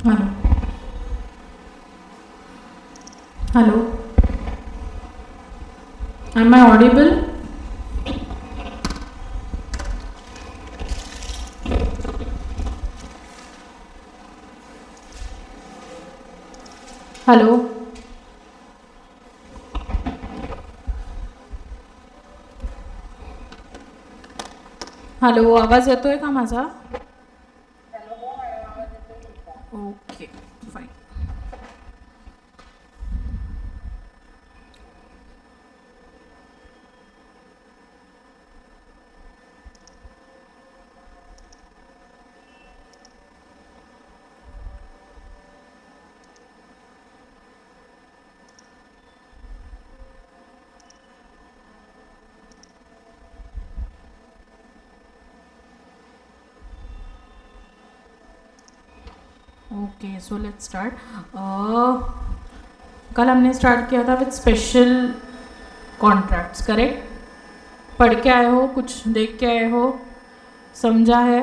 Hello hello, am I audible? Hello hello, आवाज येतोय का माझा? Okay fine. Okay so let's start. कल हमने स्टार्ट किया था विद स्पेशल कॉन्ट्रैक्ट्स, करेक्ट? पढ़ के आए हो, कुछ देख के आए हो, समझा है?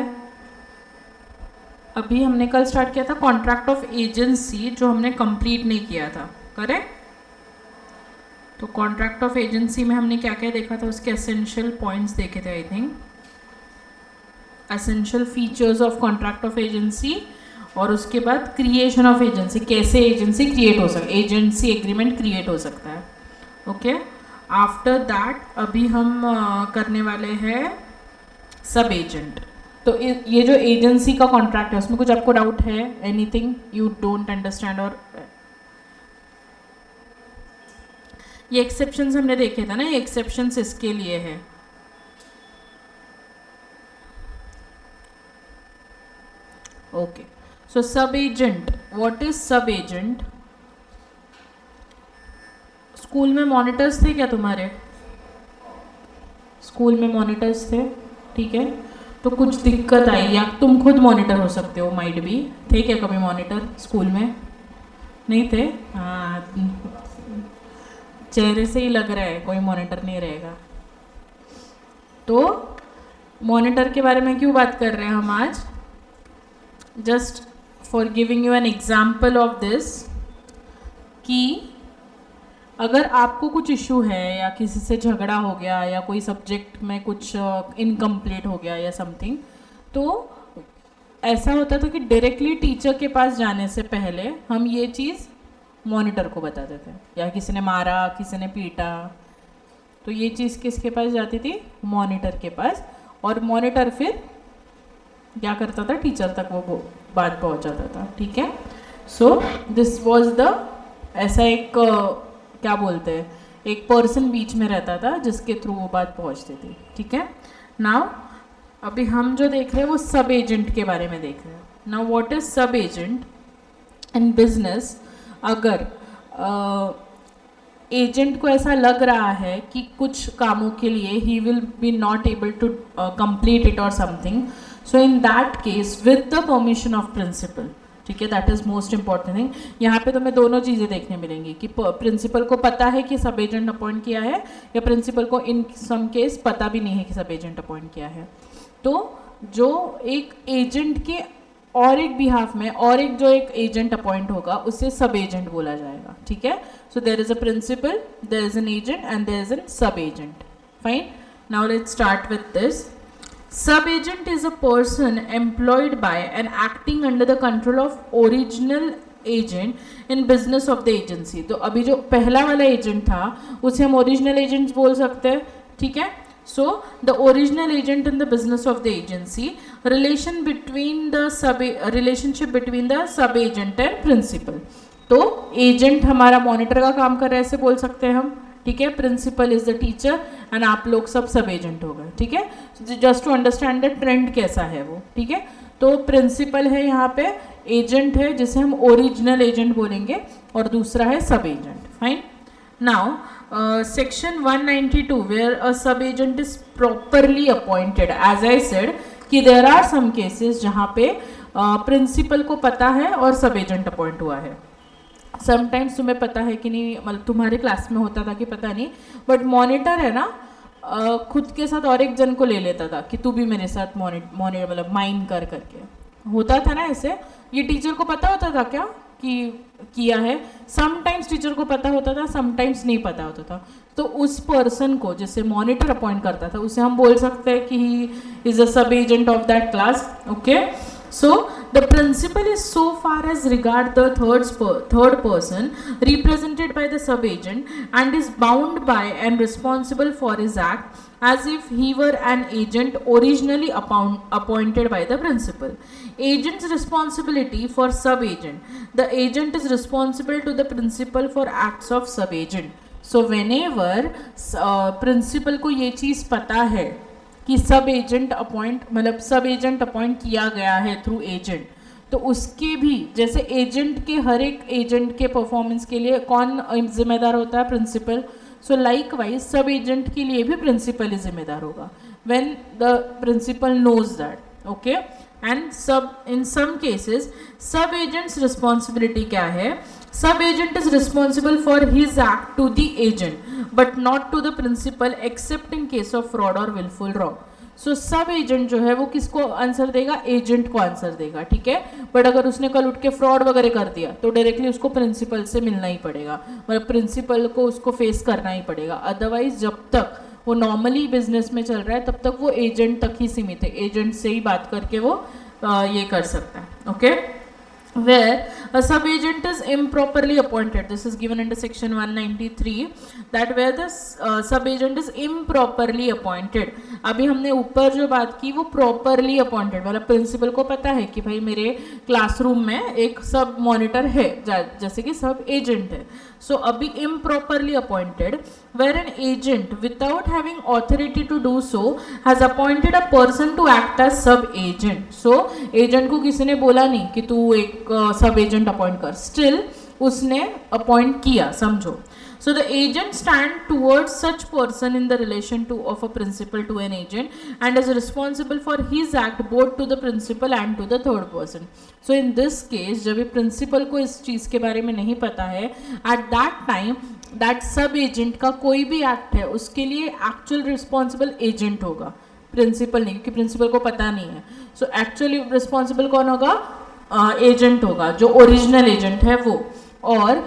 अभी हमने कल स्टार्ट किया था कॉन्ट्रैक्ट ऑफ एजेंसी, जो हमने कंप्लीट नहीं किया था, करेक्ट? तो कॉन्ट्रैक्ट ऑफ एजेंसी में हमने क्या क्या देखा था, उसके एसेंशियल पॉइंट्स देखे थे. I think essential features of contract of agency, और उसके बाद क्रिएशन ऑफ एजेंसी, कैसे एजेंसी क्रिएट हो सकता है, एजेंसी एग्रीमेंट क्रिएट हो सकता है. ओके, आफ्टर दैट अभी हम करने वाले हैं सब एजेंट. तो ये जो एजेंसी का कॉन्ट्रैक्ट है, उसमें कुछ आपको डाउट है? Anything you don't understand? और ये एक्सेप्शंस हमने देखे थे ना, ये एक्सेप्शंस इसके लिए है. Okay, so sub agent, what is सब एजेंट? स्कूल में मॉनिटर्स थे क्या तुम्हारे? स्कूल में मॉनिटर्स थे, ठीक है. तो कुछ दिक्कत आई, या तुम खुद मॉनिटर हो सकते हो, माइट भी. थे क्या कभी मॉनिटर स्कूल में? नहीं थे? हाँ, चेहरे से ही लग रहा है कोई मॉनिटर नहीं रहेगा. तो मॉनिटर के बारे में क्यों बात कर रहे हैं हम आज? Just for giving you an example of this, कि अगर आपको कुछ इशू है, या किसी से झगड़ा हो गया, या कोई सब्जेक्ट में कुछ इनकम्प्लीट हो गया या समथिंग, तो ऐसा होता था कि डायरेक्टली टीचर के पास जाने से पहले हम ये चीज़ मॉनिटर को बताते थे. या किसी ने मारा, किसी ने पीटा, तो ये चीज़ किसके पास जाती थी? मॉनिटर के पास. और मॉनिटर फिर क्या करता था? टीचर तक वो बात पहुंचाता था, ठीक है. सो दिस वाज द, ऐसा एक क्या बोलते हैं, एक पर्सन बीच में रहता था जिसके थ्रू वो बात पहुंचती थी, ठीक है. नाउ अभी हम जो देख रहे हैं वो सब एजेंट के बारे में देख रहे हैं. नाउ व्हाट इज सब एजेंट इन बिजनेस? अगर एजेंट को ऐसा लग रहा है कि कुछ कामों के लिए he will be not able to complete it और something, so in that case with the permission of principal, ठीक है, that is most important thing. यहाँ पे तुम्हें दोनों चीज़ें देखने मिलेंगी कि प्रिंसिपल को पता है कि सब एजेंट अपॉइंट किया है, या प्रिंसिपल को इन सम केस पता भी नहीं है कि सब एजेंट अपॉइंट किया है. तो जो एक एजेंट के और एक बिहाफ में और एक जो एक एजेंट अपॉइंट होगा, उसे सब एजेंट बोला जाएगा, ठीक है. So there is a principal, there is an agent, and there is an sub agent. Fine. Now let's start with this. Sub agent is a person employed by and acting under the control of original agent in business of the agency. तो अभी जो पहला वाला agent था उसे हम original agent बोल सकते हैं, ठीक है. So the original agent in the business of the agency, relationship between the sub agent and principal. तो एजेंट हमारा मॉनिटर का काम कर रहा है, ऐसे बोल सकते हैं हम, ठीक है. Principal is the teacher, and आप लोग सब एजेंट हो गए, ठीक है. Just to understand the trend कैसा है वो, ठीक है. तो प्रिंसिपल है यहाँ पे, एजेंट है जिसे हम ओरिजिनल एजेंट बोलेंगे, और दूसरा है sub agent. Fine. Now section 192, where a sub agent is properly appointed, as I said कि देयर आर सम केसेस जहाँ पे प्रिंसिपल को पता है और सब एजेंट अपॉइंट हुआ है. समटाइम्स तुम्हें पता है कि नहीं, मतलब तुम्हारे क्लास में होता था कि पता नहीं, बट मॉनिटर है ना, खुद के साथ और एक जन को ले लेता था कि तू भी मेरे साथ मतलब माइन कर करके, होता था ना ऐसे, ये टीचर को पता होता था क्या कि किया है? समटाइम्स टीचर को पता होता था, समटाइम्स नहीं पता होता था। तो उस पर्सन को जैसे मॉनिटर अपॉइंट करता था, उसे हम बोल सकते हैं कि he is a sub agent of that class. Okay, so the principal is so far as regard the third person represented by the sub agent and is bound by and responsible for his act as if he were an agent originally appointed by the principal. Agent's responsibility for sub agent: the agent is responsible to the principal for acts of sub agent. So whenever principal को ये चीज़ पता है कि सब agent appoint मतलब सब agent appoint किया गया है थ्रू एजेंट, तो उसके भी जैसे एजेंट के हर एक एजेंट के परफॉर्मेंस के लिए कौन जिम्मेदार होता है? Principal. So likewise sub agent के लिए भी प्रिंसिपल ही जिम्मेदार होगा when the principal knows that. Okay, and sub in some cases sub agents responsibility क्या है? Sub agent is responsible for his act to the agent but not to the principal except in case of fraud और wilful wrong. So sub agent जो है वो किसको answer देगा? Agent को answer देगा, ठीक है। बट अगर उसने कल उठ के फ्रॉड वगैरह कर दिया तो डायरेक्टली उसको प्रिंसिपल से मिलना ही पड़ेगा, मतलब प्रिंसिपल को उसको फेस करना ही पड़ेगा। अदरवाइज जब तक वो नॉर्मली बिजनेस में चल रहा है तब तक वो एजेंट तक ही सीमित है, एजेंट से ही बात करके वो ये कर सकता है। Okay, where a sub-agent is improperly appointed, this is given under section 193, that where the sub-agent is improperly appointed। अभी हमने ऊपर जो बात की वो properly appointed, मतलब प्रिंसिपल को पता है कि भाई मेरे क्लासरूम में एक सब मॉनिटर है जैसे कि सब एजेंट है। सो अभी improperly appointed where an agent without having authority to do so has appointed a person to act as sub agent। so agent को किसी ने बोला नहीं कि तू एक सब एजेंट अपॉइंट कर, स्टिल उसने अपॉइंट किया, समझो। So the agent stand towards such person in the relation to of a principal to an agent and is responsible for his act both to the principal and to the third person। So in this case जब ये principal को इस चीज़ के बारे में नहीं पता है, at that time that sub agent का कोई भी act है उसके लिए actual responsible agent होगा, principal नहीं, क्योंकि principal को पता नहीं है। So actually responsible कौन होगा? एजेंट होगा, जो ओरिजिनल एजेंट है वो, और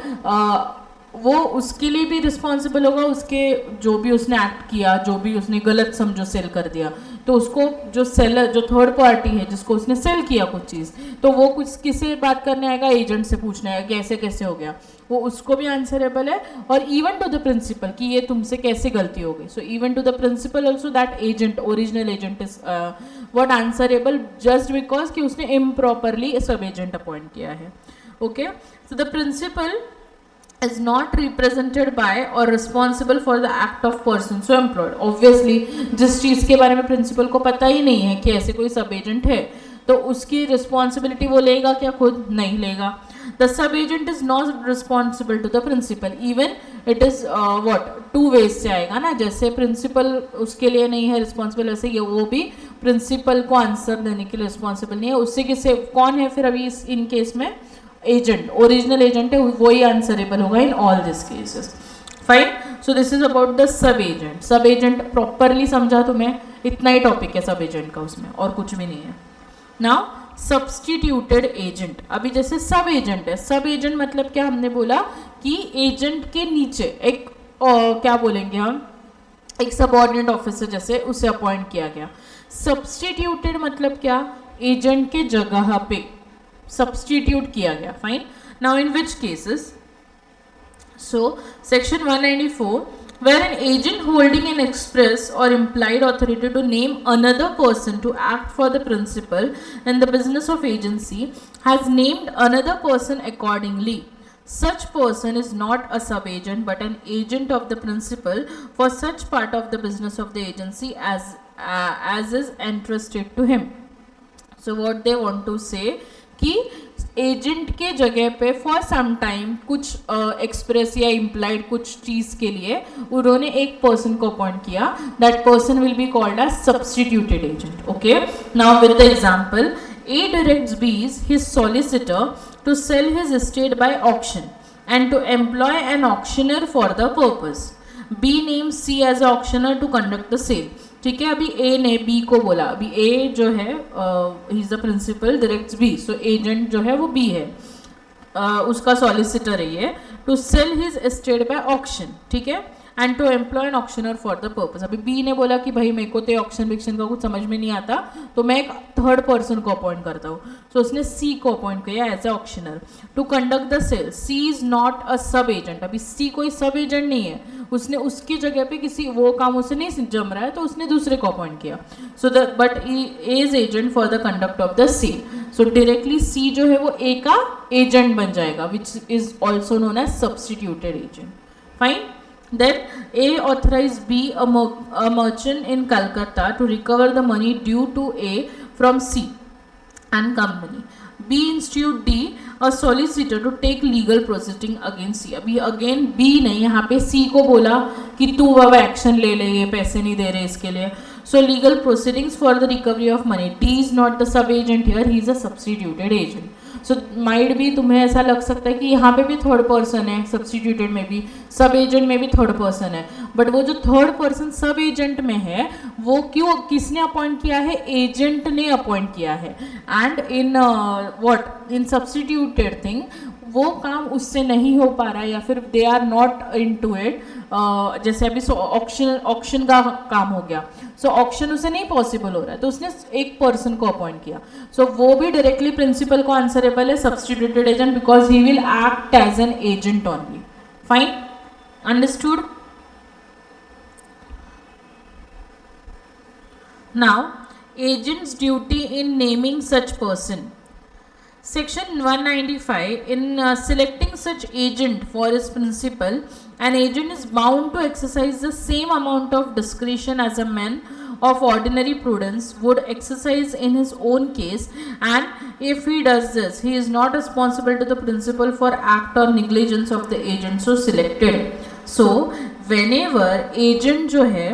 वो उसके लिए भी रिस्पॉन्सिबल होगा, उसके जो भी उसने एक्ट किया, जो भी उसने गलत समझो सेल कर दिया, तो उसको जो सेलर जो थर्ड पार्टी है जिसको उसने सेल किया कुछ चीज़, तो वो कुछ किसे बात करने आएगा? एजेंट से पूछने आएगा कि ऐसे कैसे हो गया, वो उसको भी आंसरेबल है। और इवन टू द प्रिंसिपल कि ये तुमसे कैसे गलती हो गई, so even to the principal also that agent original agent is what answerable just because कि उसने इम्प्रॉपरली सब एजेंट अपॉइंट किया है। Okay, so the principal is not represented by or responsible for the act of person so employed। obviously जिस चीज़ के बारे में principal को पता ही नहीं है कि ऐसे कोई सब एजेंट है, तो उसकी रिस्पॉन्सिबिलिटी वो लेगा क्या? खुद नहीं लेगा। The sub agent is not responsible to the principal, even it is what to wage से आएगा ना, जैसे प्रिंसिपल उसके लिए नहीं है रिस्पॉन्सिबल, वैसे ये वो भी प्रिंसिपल को आंसर देने के लिए रिस्पॉन्सिबल नहीं है। उससे किसे कौन है फिर अभी इन केस में? एजेंट, ओरिजिनल एजेंट है, वही आंसरेबल होगा in all this cases. Fine, so this is about the sub agent. सब एजेंट प्रॉपरली समझा तुम्हें? इतना ही टॉपिक है सब एजेंट का, उसमें और कुछ भी नहीं है। नाउ सब्सटीट्यूटेड एजेंट, अभी जैसे सब एजेंट है, सब एजेंट मतलब क्या? हमने बोला कि एजेंट के नीचे एक क्या बोलेंगे हम, एक सबऑर्डिनेट ऑफिसर जैसे उसे अपॉइंट किया गया। सब्सटीट्यूटेड मतलब क्या? एजेंट के जगह पे सब्सटीट्यूट किया गया। Fine, now in which cases? So section 194 where an agent holding an express or implied authority to name another person to act for the principal in the business of agency has named another person accordingly, such person is not a sub-agent but an agent of the principal for such part of the business of the agency as is entrusted to him। So what they want to say कि agent के जगह पे for some time कुछ express या implied कुछ चीज़ के लिए उन्होंने एक पर्सन को अपॉइंट किया, that person will be called as substituted agent. Okay, now with the example, A directs B his solicitor to sell his estate by auction and to employ an auctioneer for the purpose. B names C as auctioneer to conduct the sale. ठीक है, अभी ए ने B को बोला, अभी A जो है he is the principal directs B, so agent जो है वो बी है, उसका सॉलिसिटर है ये, to sell his estate by auction, ठीक है, and to employ an auctioneer for the purpose. अभी बी ने बोला कि भाई मेरे को तो ऑक्शन विक्शन का कुछ समझ में नहीं आता, तो मैं एक थर्ड पर्सन को अपॉइंट करता हूँ, सो उसने सी को अपॉइंट किया as a auctioneer to conduct the sale. C is not a sub agent, अभी सी कोई सब एजेंट नहीं है, उसने उसकी जगह पे किसी वो काम उसे नहीं जम रहा है तो उसने दूसरे को अपॉइंट किया, so the but is agent for the conduct of the sale, so directly C जो है वो ए का एजेंट बन जाएगा, which is also known as substituted agent. Fine, then A authorized B, a merchant in Calcutta, to recover the money due to A from C and company. B instructed D, a solicitor, to take legal proceeding against C. अभी again B ने यहाँ पे C को बोला कि तू बाबा action ले ले, ये पैसे नहीं दे रहे इसके लिए, so legal proceedings for the recovery of money. D is not the sub agent here, he is a substituted agent. So might भी तुम्हें ऐसा लग सकता है कि यहाँ पे भी थर्ड पर्सन है, सब्सटीट्यूटेड में भी, सब एजेंट में भी थर्ड पर्सन है, बट वो जो थर्ड पर्सन सब एजेंट में है वो क्यों, किसने अपॉइंट किया है, एजेंट ने अपॉइंट किया है, and in what, in substituted thing वो काम उससे नहीं हो पा रहा है, या फिर they are not into it, जैसे अभी ऑक्शन का काम हो गया, सो ऑक्शन उसे नहीं पॉसिबल हो रहा है तो उसने एक पर्सन को अपॉइंट किया, सो वो भी डायरेक्टली प्रिंसिपल को आंसरेबल है, substituted agent, because he will act as an agent only. Fine, understood? Now agent's duty in naming such person. Section 195, in selecting such agent for his principal, an agent is bound to exercise the same amount of discretion as a man of ordinary prudence would exercise in his own case, and if he does this, he is not responsible to the principal for act or negligence of the agent so selected. So, whenever agent जो है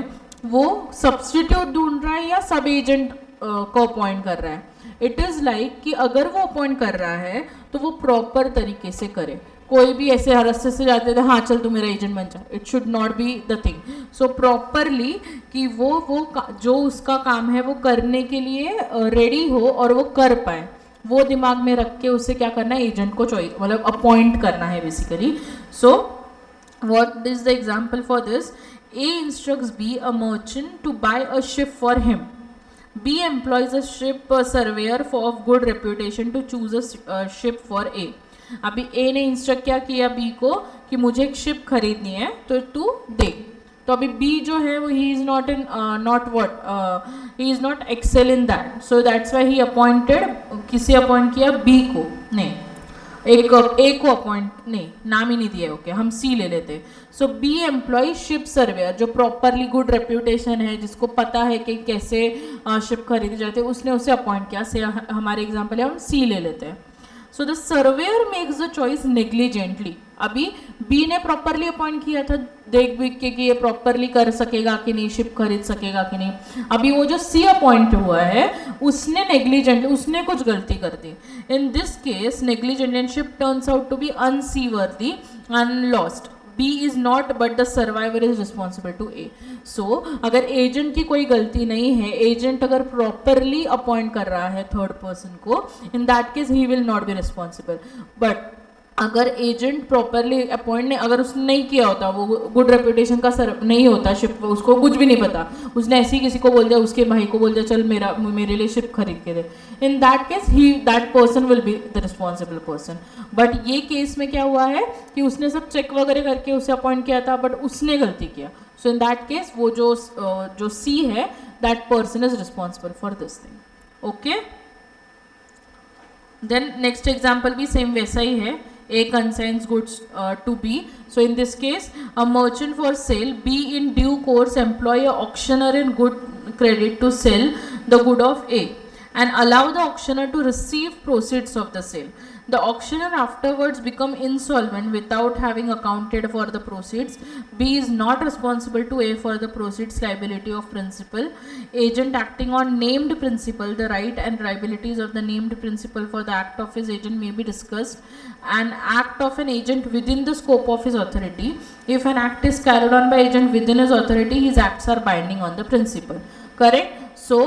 वो substitute ढूंढ रहा है या सब agent को appoint कर रहा है, इट इज़ लाइक कि अगर वो अपॉइंट कर रहा है तो वो प्रॉपर तरीके से करे, कोई भी ऐसे रास्ते से जाते थे हाँ चल तू मेरा एजेंट बन जा, it should not be the thing, so properly कि वो जो उसका काम है वो करने के लिए रेडी हो और वो कर पाए, वो दिमाग में रख के उसे क्या करना है, एजेंट को चॉइस मतलब अपॉइंट करना है basically. So what is the example for this, A instructs B a merchant to buy a ship for him, B employs a ship surveyor of good reputation to choose a ship for A. अभी A ने instruct क्या किया B को कि मुझे एक ship खरीदनी है तो तू दे, तो अभी B जो है वो he is not in not what he is not excel in that, so that's why he appointed, किसे अपॉइंट किया, B को नहीं, एक ए को अपॉइंट नहीं, नाम ही नहीं दिया, ओके हम सी ले लेते। सो बी एम्प्लॉय शिप सर्वेयर, जो प्रॉपरली गुड रेप्यूटेशन है, जिसको पता है कि कैसे शिप खरीदी जाती है, उसने उसे अपॉइंट किया, से हमारे एग्जांपल है हम सी ले लेते हैं। So the surveyor makes the choice negligently, अभी बी ने प्रॉपरली अपॉइंट किया था देख देख के कि ये प्रॉपरली कर सकेगा कि नहीं, शिप खरीद सकेगा कि नहीं, अभी वो जो सी अपॉइंट हुआ है उसने नेग्लिजेंटली, उसने कुछ गलती कर दी, in this case negligent ship turns out to be unseaworthy and lost, B is not but the survivor is responsible to A. So अगर एजेंट की कोई गलती नहीं है, एजेंट अगर प्रॉपरली अपॉइंट कर रहा है थर्ड पर्सन को, in that case he will not be responsible, but अगर एजेंट प्रॉपरली अपॉइंट नहीं, अगर उसने नहीं किया होता, वो गुड रेपुटेशन का सर नहीं होता शिप, उसको कुछ भी नहीं पता, उसने ऐसे ही किसी को बोल दिया, उसके भाई को बोल दिया चल मेरे लिए शिप खरीद के दे, in that case he that person will be the responsible person. But ये केस में क्या हुआ है कि उसने सब चेक वगैरह करके उसे अपॉइंट किया था, बट उसने गलती किया, सो इन दैट केस वो जो सी है that person is responsible for this thing. Okay, then next example भी सेम वैसा ही है, A consigns goods to B. So in this case, a merchant for sale, B in due course employ a auctioneer in good credit to sell the good of A. and allow the auctioneer to receive proceeds of the sale. The auctioneer afterwards become insolvent without having accounted for the proceeds. B is not responsible to A for the proceeds liability of principal. Agent acting on named principal, the right and liabilities of the named principal for the act of his agent may be discussed. An act of an agent within the scope of his authority. If an act is carried on by agent within his authority, his acts are binding on the principal. Correct? So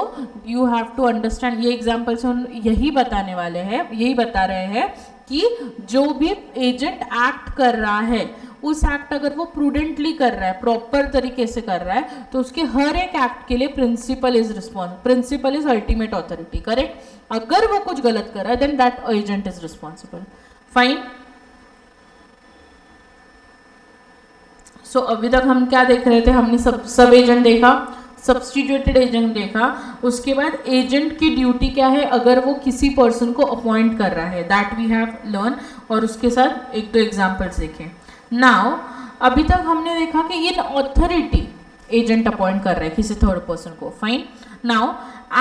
you have to understand, ये example से हम यही बताने वाले हैं, यही बता रहे हैं कि जो भी एजेंट एक्ट कर रहा है उस एक्ट अगर वो प्रूडेंटली कर रहा है, प्रॉपर तरीके से कर रहा है, तो उसके हर एक एक्ट के लिए principal is ultimate authority. Correct? अगर वो कुछ गलत कर रहा है then that agent is responsible. Fine. So अभी तक हम क्या देख रहे थे? हमने सब एजेंट देखा, सब्सटीट्यूटेड एजेंट देखा. उसके बाद एजेंट की ड्यूटी क्या है अगर वो किसी पर्सन को अपॉइंट कर रहा है, दैट वी हैव लर्न, और उसके साथ एक दो एग्जांपल्स देखें. नाउ अभी तक हमने देखा कि इन ऑथोरिटी एजेंट अपॉइंट कर रहा है किसी थर्ड पर्सन को. Fine. Now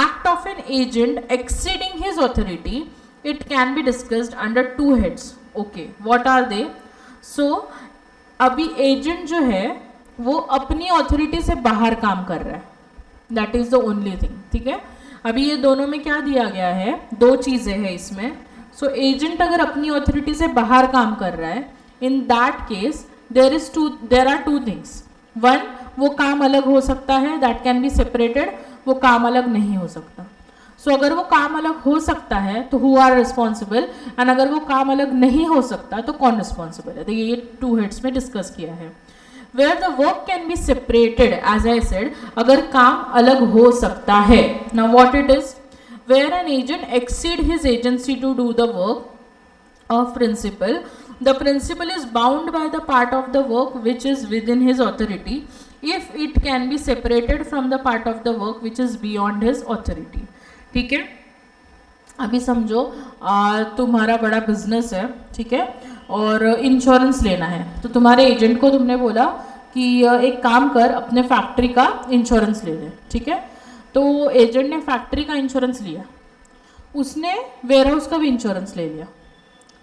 act of an agent exceeding his authority, it can be discussed under two heads. Okay, what are they? So अभी एजेंट जो है वो अपनी ऑथोरिटी से बाहर काम कर रहा है, that is the only thing. ठीक है? अभी ये दोनों में क्या दिया गया है? दो चीज़ें हैं इसमें. सो एजेंट अगर अपनी ऑथोरिटी से बाहर काम कर रहा है, in that case there are two things. One, वो काम अलग हो सकता है, दैट कैन बी सेपरेटेड. वो काम अलग नहीं हो सकता. सो अगर वो काम अलग हो सकता है तो हु आर रिस्पॉन्सिबल, एंड अगर वो काम अलग नहीं हो सकता तो कौन रिस्पॉन्सिबल है? तो ये टू हेड्स में डिस्कस किया है. Where the work can be separated, as I said, अगर काम अलग हो सकता है. Now what it is? Where an agent exceed his agency to do the work of principal, the principal is bound by the part of the work which is within his authority, if it can be separated from the part of the work which is beyond his authority. ठीक है? अभी समझो तुम्हारा बड़ा business है, ठीक है, और इंश्योरेंस लेना है. तो तुम्हारे एजेंट को तुमने बोला कि एक काम कर, अपने फैक्ट्री का इंश्योरेंस ले ले. ठीक है? तो एजेंट ने फैक्ट्री का इंश्योरेंस लिया, उसने वेयर हाउस का भी इंश्योरेंस ले लिया.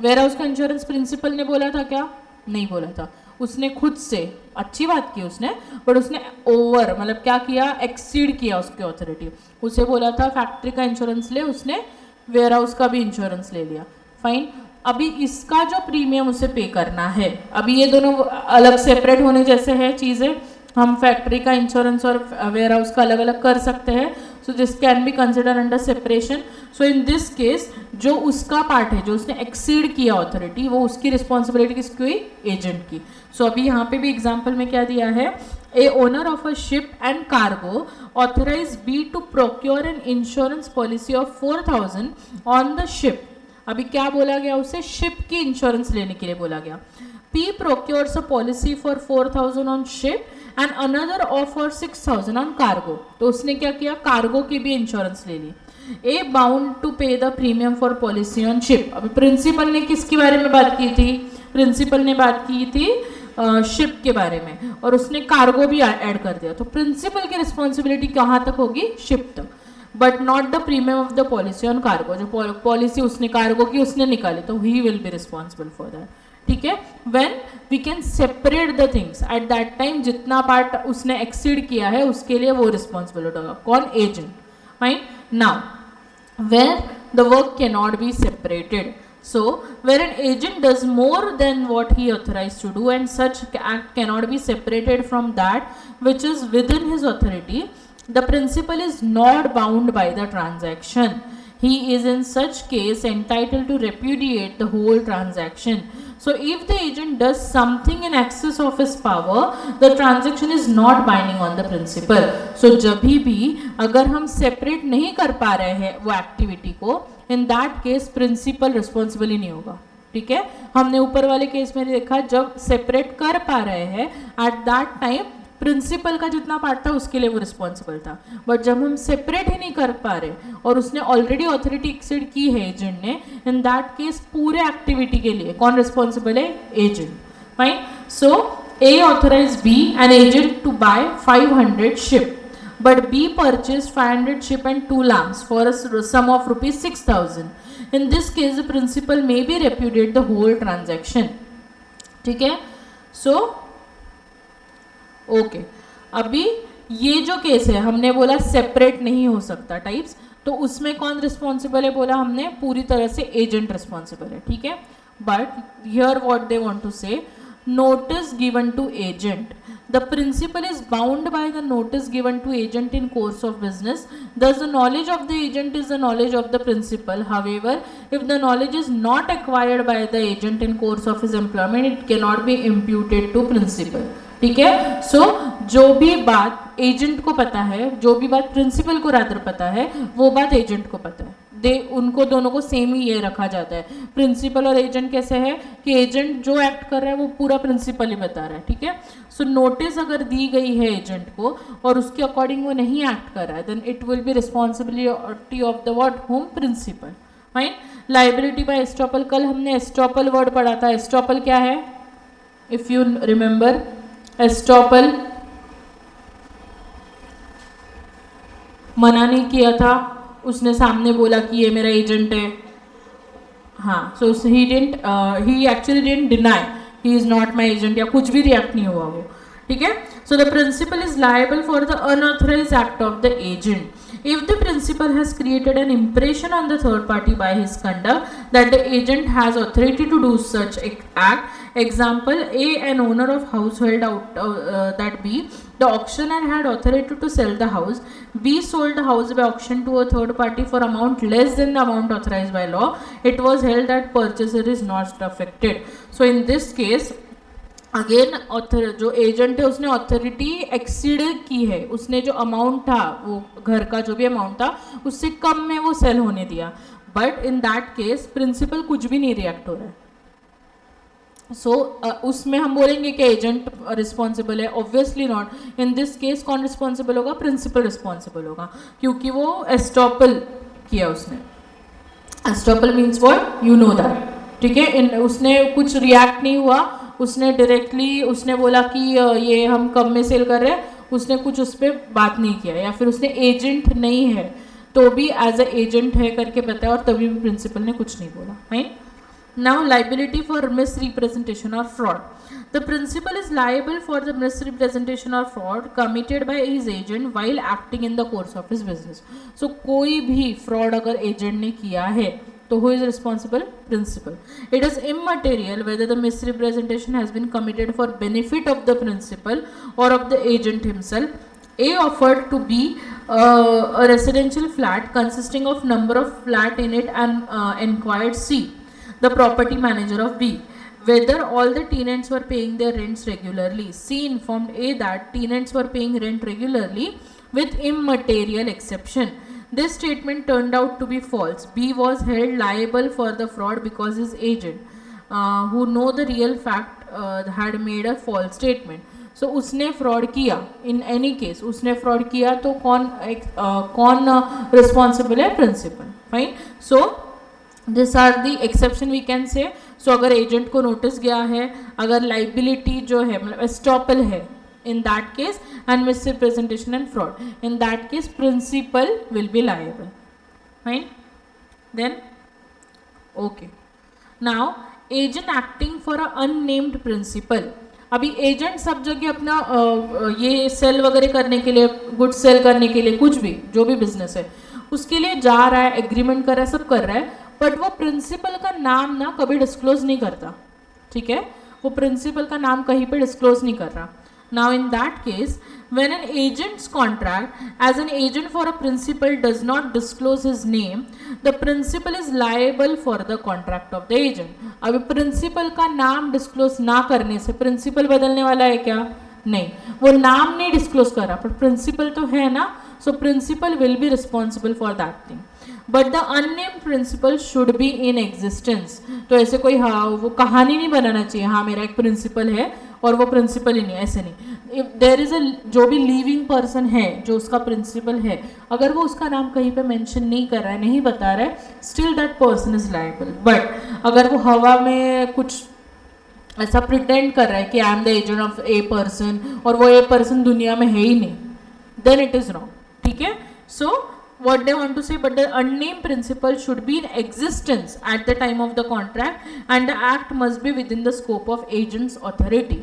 वेयर हाउस का इंश्योरेंस प्रिंसिपल ने बोला था क्या? नहीं बोला था. उसने खुद से, अच्छी बात की उसने, बट उसने ओवर मतलब क्या किया? एक्सीड किया उसकी ऑथोरिटी. उसे बोला था फैक्ट्री का इंश्योरेंस ले, उसने वेयर हाउस का भी इंश्योरेंस ले लिया. फाइन. अभी इसका जो प्रीमियम उसे पे करना है, अभी ये दोनों अलग सेपरेट होने जैसे है चीज़ें. हम फैक्ट्री का इंश्योरेंस और वेयर हाउस का अलग अलग कर सकते हैं. So this can be consider under separation. So in this case जो उसका पार्ट है, जो उसने एक्सीड किया ऑथोरिटी, वो उसकी रिस्पॉन्सिबिलिटी किसकी हुई? एजेंट की. सो अभी यहाँ पे भी एग्जाम्पल में क्या दिया है? A owner of a ship and cargo authorise B to procure an insurance policy of 4,000 on the ship. अभी क्या बोला गया? उसे शिप की इंश्योरेंस लेने के लिए बोला गया. P procures a policy for 4,000 on ship and another for 6,000 on cargo. तो उसने क्या किया? कार्गो की भी इंश्योरेंस ले ली. A bound to pay the premium for policy on ship. अभी प्रिंसिपल ने किसके बारे में बात की थी? प्रिंसिपल ने बात की थी शिप के बारे में, और उसने कार्गो भी ऐड कर दिया. तो प्रिंसिपल की रिस्पॉन्सिबिलिटी कहाँ तक होगी? शिप तक, but not the premium of the policy on cargo. जो पॉलिसी उसने कार्गो की उसने निकाली, तो he will be responsible for that. ठीक है? When we can separate the things at that time, जितना पार्ट उसने एक्सीड किया है उसके लिए वो रिस्पॉन्सिबल होगा. कौन? Agent. Fine. Now where the work can not be separated, so where an agent does more than what he authorized to do and such act cannot be separated from that which is within his authority, the principal is not bound by the transaction. He is in such case entitled to repudiate the whole transaction. So if the agent does something in excess of his power, the transaction is not binding on the principal. So जब भी अगर हम separate नहीं कर पा रहे हैं वो एक्टिविटी को, in that case principal responsible ही नहीं होगा. ठीक है? हमने ऊपर वाले केस में देखा जब सेपरेट कर पा रहे हैं एट दैट टाइम प्रिंसिपल का जितना पार्ट था उसके लिए वो रिस्पॉन्सिबल था. बट जब हम सेपरेट ही नहीं कर पा रहे और उसने ऑलरेडी ऑथोरिटी एक्सीड की है एजेंट ने, इन दैट केस पूरे एक्टिविटी के लिए कौन रिस्पॉन्सिबल है? Agent. Fine. So A authorise B an agent to buy 500 ship. but B purchased 500 ship and 2 lamps for a sum of rupees 6,000. In this case, the principal may be repudiate the whole transaction. ठीक है, so okay. अभी ये जो case है हमने बोला separate नहीं हो सकता टाइप्स, तो उसमें कौन रिस्पॉन्सिबल है बोला हमने, पूरी तरह से एजेंट रिस्पॉन्सिबल है. ठीक है, but here what they want to say, notice given to agent. The principal is bound by the notice given to agent in course of business. Thus, the knowledge of the agent is the knowledge of the principal. However, if the knowledge is not acquired by the agent in course of his employment, it cannot be imputed to principal. ठीक है, सो जो भी बात agent को पता है, जो भी बात प्रिंसिपल को रादर पता है, वो बात एजेंट को पता है. उनको दोनों को सेम ही ये रखा जाता है. प्रिंसिपल और एजेंट कैसे है कि एजेंट जो एक्ट कर रहा है वो पूरा प्रिंसिपल ही बता रहा है. ठीक है, सो नोटिस अगर दी गई है एजेंट को और उसके अकॉर्डिंग वो नहीं एक्ट कर रहा है, then it will be responsibility of the what, home principal. Fine. Liability by estoppel, कल हमने एस्टॉपल वर्ड पढ़ा था. एस्टॉपल क्या है, इफ यू रिमेंबर, एस्टॉपल मना नहीं किया था, उसने सामने बोला कि ये मेरा एजेंट है. हाँ, so he actually didn't deny he is not my agent, या कुछ भी रिएक्ट नहीं हुआ वो. ठीक है, so the principal is liable for the unauthorised act of the agent. If the principal has created an impression on the third party by his conduct that the agent has authority to do such act, example A, an owner of household that B, the auctioneer had authority to sell the house. B sold the house by auction to a third party for amount less than the amount authorized by law. It was held that purchaser is not affected. So in this case, again जो agent है उसने authority exceed की है, उसने जो amount था, वो घर का जो भी अमाउंट था उससे कम में वो सेल होने दिया. But in that case principal कुछ भी नहीं रिएक्ट हो रहा है. सो उसमें हम बोलेंगे कि एजेंट रिस्पॉन्सिबल है? Obviously not. In this case कौन रिस्पॉन्सिबल होगा? प्रिंसिपल रिस्पॉन्सिबल होगा, क्योंकि वो एस्टॉपल किया उसने. Estoppel means what, you know that. ठीक है, उसने कुछ रिएक्ट नहीं हुआ, उसने डायरेक्टली उसने बोला कि ये हम कम में सेल कर रहे हैं, उसने कुछ उस पर बात नहीं किया, या फिर उसने एजेंट नहीं है तो भी एज अ एजेंट है करके बताया और तभी भी प्रिंसिपल ने कुछ नहीं बोला. Right. Now liability for misrepresentation और fraud. The principal is liable for the misrepresentation और fraud committed by his agent while acting in the course of his business. So कोई भी फ्रॉड अगर एजेंट ने किया है तो who is responsible? Principal. It is immaterial whether the misrepresentation has been committed for benefit of the principal or of the agent himself. A offered to B a residential flat consisting of number of flat in it and inquired C, the property manager of B, whether all the tenants were paying their rents regularly. C informed A that tenants were paying rent regularly with immaterial exception. This statement turned out to be false. B was held liable for the fraud because his agent, who know the real fact, had made a false statement. So उसने fraud किया. In any case उसने fraud किया तो कौन responsible है? Principal. Fine. So these are the exception we can say. So अगर agent को notice गया है, अगर liability जो है मतलब estoppel है, in that case, and misrepresentation and fraud, in that case principal will be liable. Fine. Then okay, now agent acting for a unnamed principal. अभी एजेंट सब जगह अपना ये सेल वगैरह करने के लिए, गुड सेल करने के लिए, कुछ भी जो भी बिजनेस है उसके लिए जा रहा है, एग्रीमेंट कर रहा है, सब कर रहा है, बट वो प्रिंसिपल का नाम ना कभी डिस्क्लोज नहीं करता. ठीक है, वो प्रिंसिपल का नाम कहीं पे डिस्क्लोज नहीं कर रहा. Now in that case, when an agent's contract as an agent for a principal does not disclose his name, the principal is liable for the contract of the agent. अब principal का नाम disclose ना करने से principal बदलने वाला है क्या? नहीं, वो नाम नहीं डिस्क्लोज कर रहा, पर प्रिंसिपल तो है ना. So principal will be responsible for that thing, but the unnamed principal should be in existence. तो ऐसे कोई हाँ वो कहानी नहीं बनाना चाहिए, हाँ मेरा एक प्रिंसिपल है और वो प्रिंसिपल ही नहीं, ऐसे नहीं. इफ देर इज अ जो भी लिविंग पर्सन है जो उसका प्रिंसिपल है, अगर वो उसका नाम कहीं पे मेंशन नहीं कर रहा है, नहीं बता रहा है, still that person is liable. But अगर वो हवा में कुछ ऐसा प्रिटेंड कर रहा है कि I am the agent of a person और वो ए पर्सन दुनिया में है ही नहीं, then it is wrong. ठीक है? So what they want to say, but the unnamed principal should be in existence at the time of the contract and the act must be within the scope of agent's authority.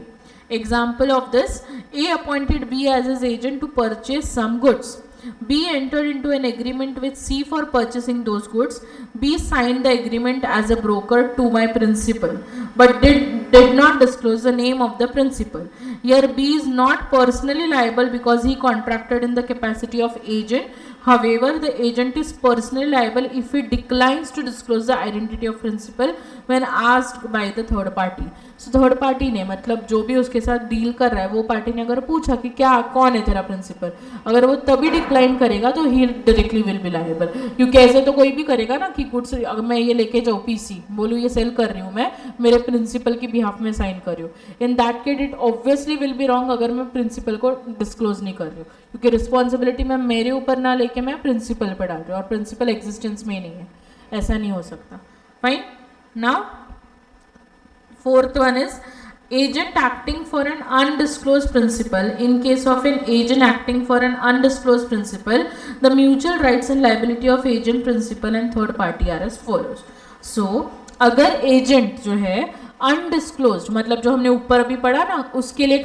Example of this: A appointed B as his agent to purchase some goods. B entered into an agreement with C for purchasing those goods. B signed the agreement as a broker to my principal, but did not disclose the name of the principal. Here B is not personally liable because he contracted in the capacity of agent. However, the agent is personally liable if he declines to disclose the identity of principal when asked by the third party. So third party ने, मतलब जो भी उसके साथ deal कर रहा है वो पार्टी ने अगर पूछा कि क्या कौन है तेरा प्रिंसिपल, अगर वो तभी डिक्लाइन करेगा तो ही डायरेक्टली विल बी लायबल. क्योंकि ऐसे तो कोई भी करेगा ना कि गुड्स अगर मैं ये लेके जाऊँ पीसी, बोलूँ ये सेल कर रही हूँ मैं, मेरे प्रिंसिपल की बिहाफ में साइन कर रही हूँ, इन that case it obviously will be wrong अगर मैं प्रिंसिपल को डिस्क्लोज नहीं कर रही हूँ, क्योंकि रिस्पॉन्सिबिलिटी मैं मेरे ऊपर ना लेके मैं प्रिंसिपल पर डाल रही हूँ और प्रिंसिपल एग्जिस्टेंस में नहीं है. ऐसा नहीं हो सकता. Fine. Now fourth one is agent acting for an undisclosed principal. In case of an agent acting for an undisclosed principal, the mutual rights and liability of agent, principal and third party are as follows. So अगर agent जो है undisclosed, मतलब जो हमने ऊपर अभी पढ़ा ना, उसके लिए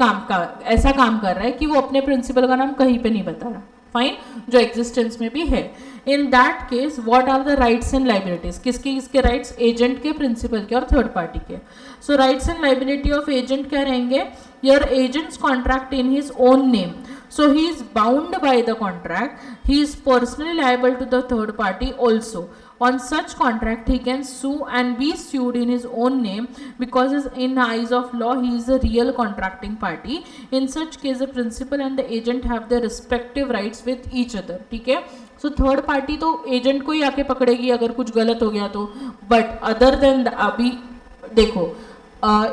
ऐसा काम कर रहा है कि वो अपने प्रिंसिपल का नाम कहीं पे नहीं बता रहा, फाइन, जो एग्जिस्टेंस में भी है. In that case what are the rights and liabilities? किसके राइट्स? एजेंट के, प्रिंसिपल के और थर्ड पार्टी के. So rights and liability of agent क्या रहेंगे? Your agents contract in his own name, so he is bound by the contract. He is personally liable to the third party also. On such contract he can sue and be sued in his own name because in eyes of law he is a real contracting party. In such case the principal and the agent have their respective rights with each other. ठीक है? So third party तो agent को ही आके पकड़ेगी अगर कुछ गलत हो गया तो, बट अदर देन अभी देखो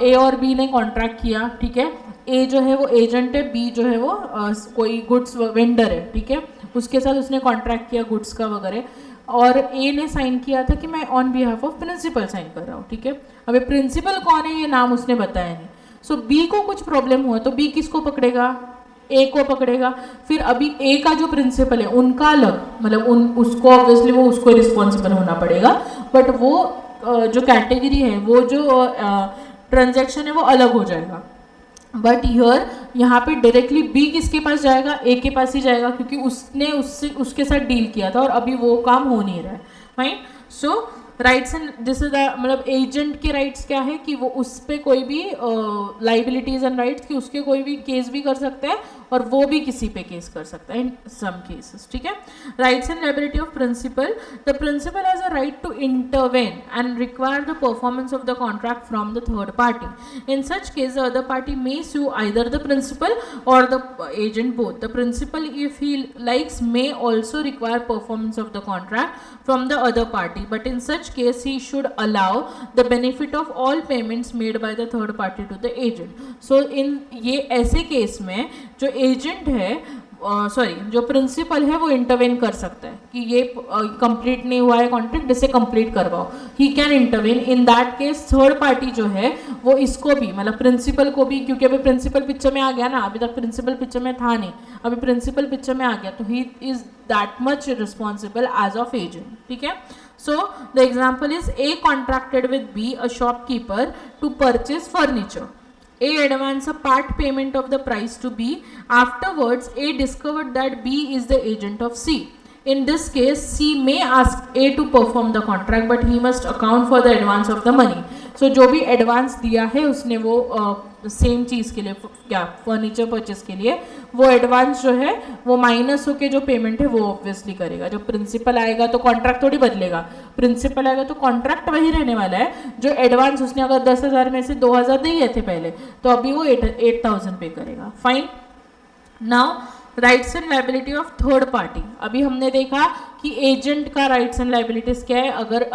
ए और बी ने कॉन्ट्रैक्ट किया, ठीक है, ए जो है वो एजेंट है, बी जो है वो कोई गुड्स वेंडर है, ठीक है, उसके साथ उसने कॉन्ट्रैक्ट किया गुड्स का वगैरह, और ए ने साइन किया था कि मैं on behalf of principal sign कर रहा हूँ, ठीक है. अभी प्रिंसिपल कौन है ये नाम उसने बताया नहीं. सो बी को कुछ प्रॉब्लम हुआ तो बी किसको पकड़ेगा? ए को पकड़ेगा. फिर अभी ए का जो प्रिंसिपल है उनका अलग, मतलब उसको ऑब्वियसली वो उसको रिस्पॉन्सिबल होना पड़ेगा, बट वो जो कैटेगरी है, वो जो ट्रांजैक्शन है वो अलग हो जाएगा. बट यहाँ पे डायरेक्टली बी किसके पास जाएगा? ए के पास ही जाएगा, क्योंकि उसने उसके साथ डील किया था और अभी वो काम हो नहीं रहा है. Fine. So rights and this is the, मतलब एजेंट के राइट्स क्या है कि वो उस पर कोई भी लाइबिलिटीज एंड राइट्स कि उसके कोई भी केस भी कर सकता है और वो भी किसी पे केस कर सकता है इन सम केसेस. ठीक है. Rights and liability of principal. The principal has a right to intervene and require the performance of the contract from the third party. In such case the other party may sue either the principal or the agent both. The principal, if he likes, may also require performance of the contract from the other party, but in such case he should allow the benefit of all payments made by the third party to the agent. So in ये ऐसे case में जो agent है जो principal है वो intervene कर सकता है कि ये कंप्लीट नहीं हुआ है कॉन्ट्रैक्ट, इसे कंप्लीट करवाओ. He can intervene. In that case third party जो है वो इसको भी, मतलब प्रिंसिपल को भी, क्योंकि अभी प्रिंसिपल पिक्चर में आ गया ना, अभी तक प्रिंसिपल पिक्चर में था नहीं, अभी प्रिंसिपल पिक्चर में आ गया, तो he is that much responsible as of agent. ठीक है. So the example is A contracted with B, a shopkeeper, to purchase furniture. A advanced a part payment of the price to B. Afterwards, A discovered that B is the agent of C. In this case, C may ask A to perform the contract, but he must account for the advance of the money. So जो भी advance दिया है उसने वो same चीज़ के लिए, क्या, furniture purchase के लिए, वो एडवांस जो है वो माइनस होके जो पेमेंट है वो ऑब्वियसली करेगा. जब प्रिंसिपल आएगा तो कॉन्ट्रैक्ट थोड़ी बदलेगा, प्रिंसिपल आएगा तो कॉन्ट्रैक्ट वही रहने वाला है. जो एडवांस उसने अगर 10,000 में से 2,000 दिए थे पहले, तो अभी वो 8,000 पे करेगा. Fine. Now rights and liability of third party. अभी हमने देखा कि एजेंट का राइट्स एंड लाइबिलिटीज क्या है अगर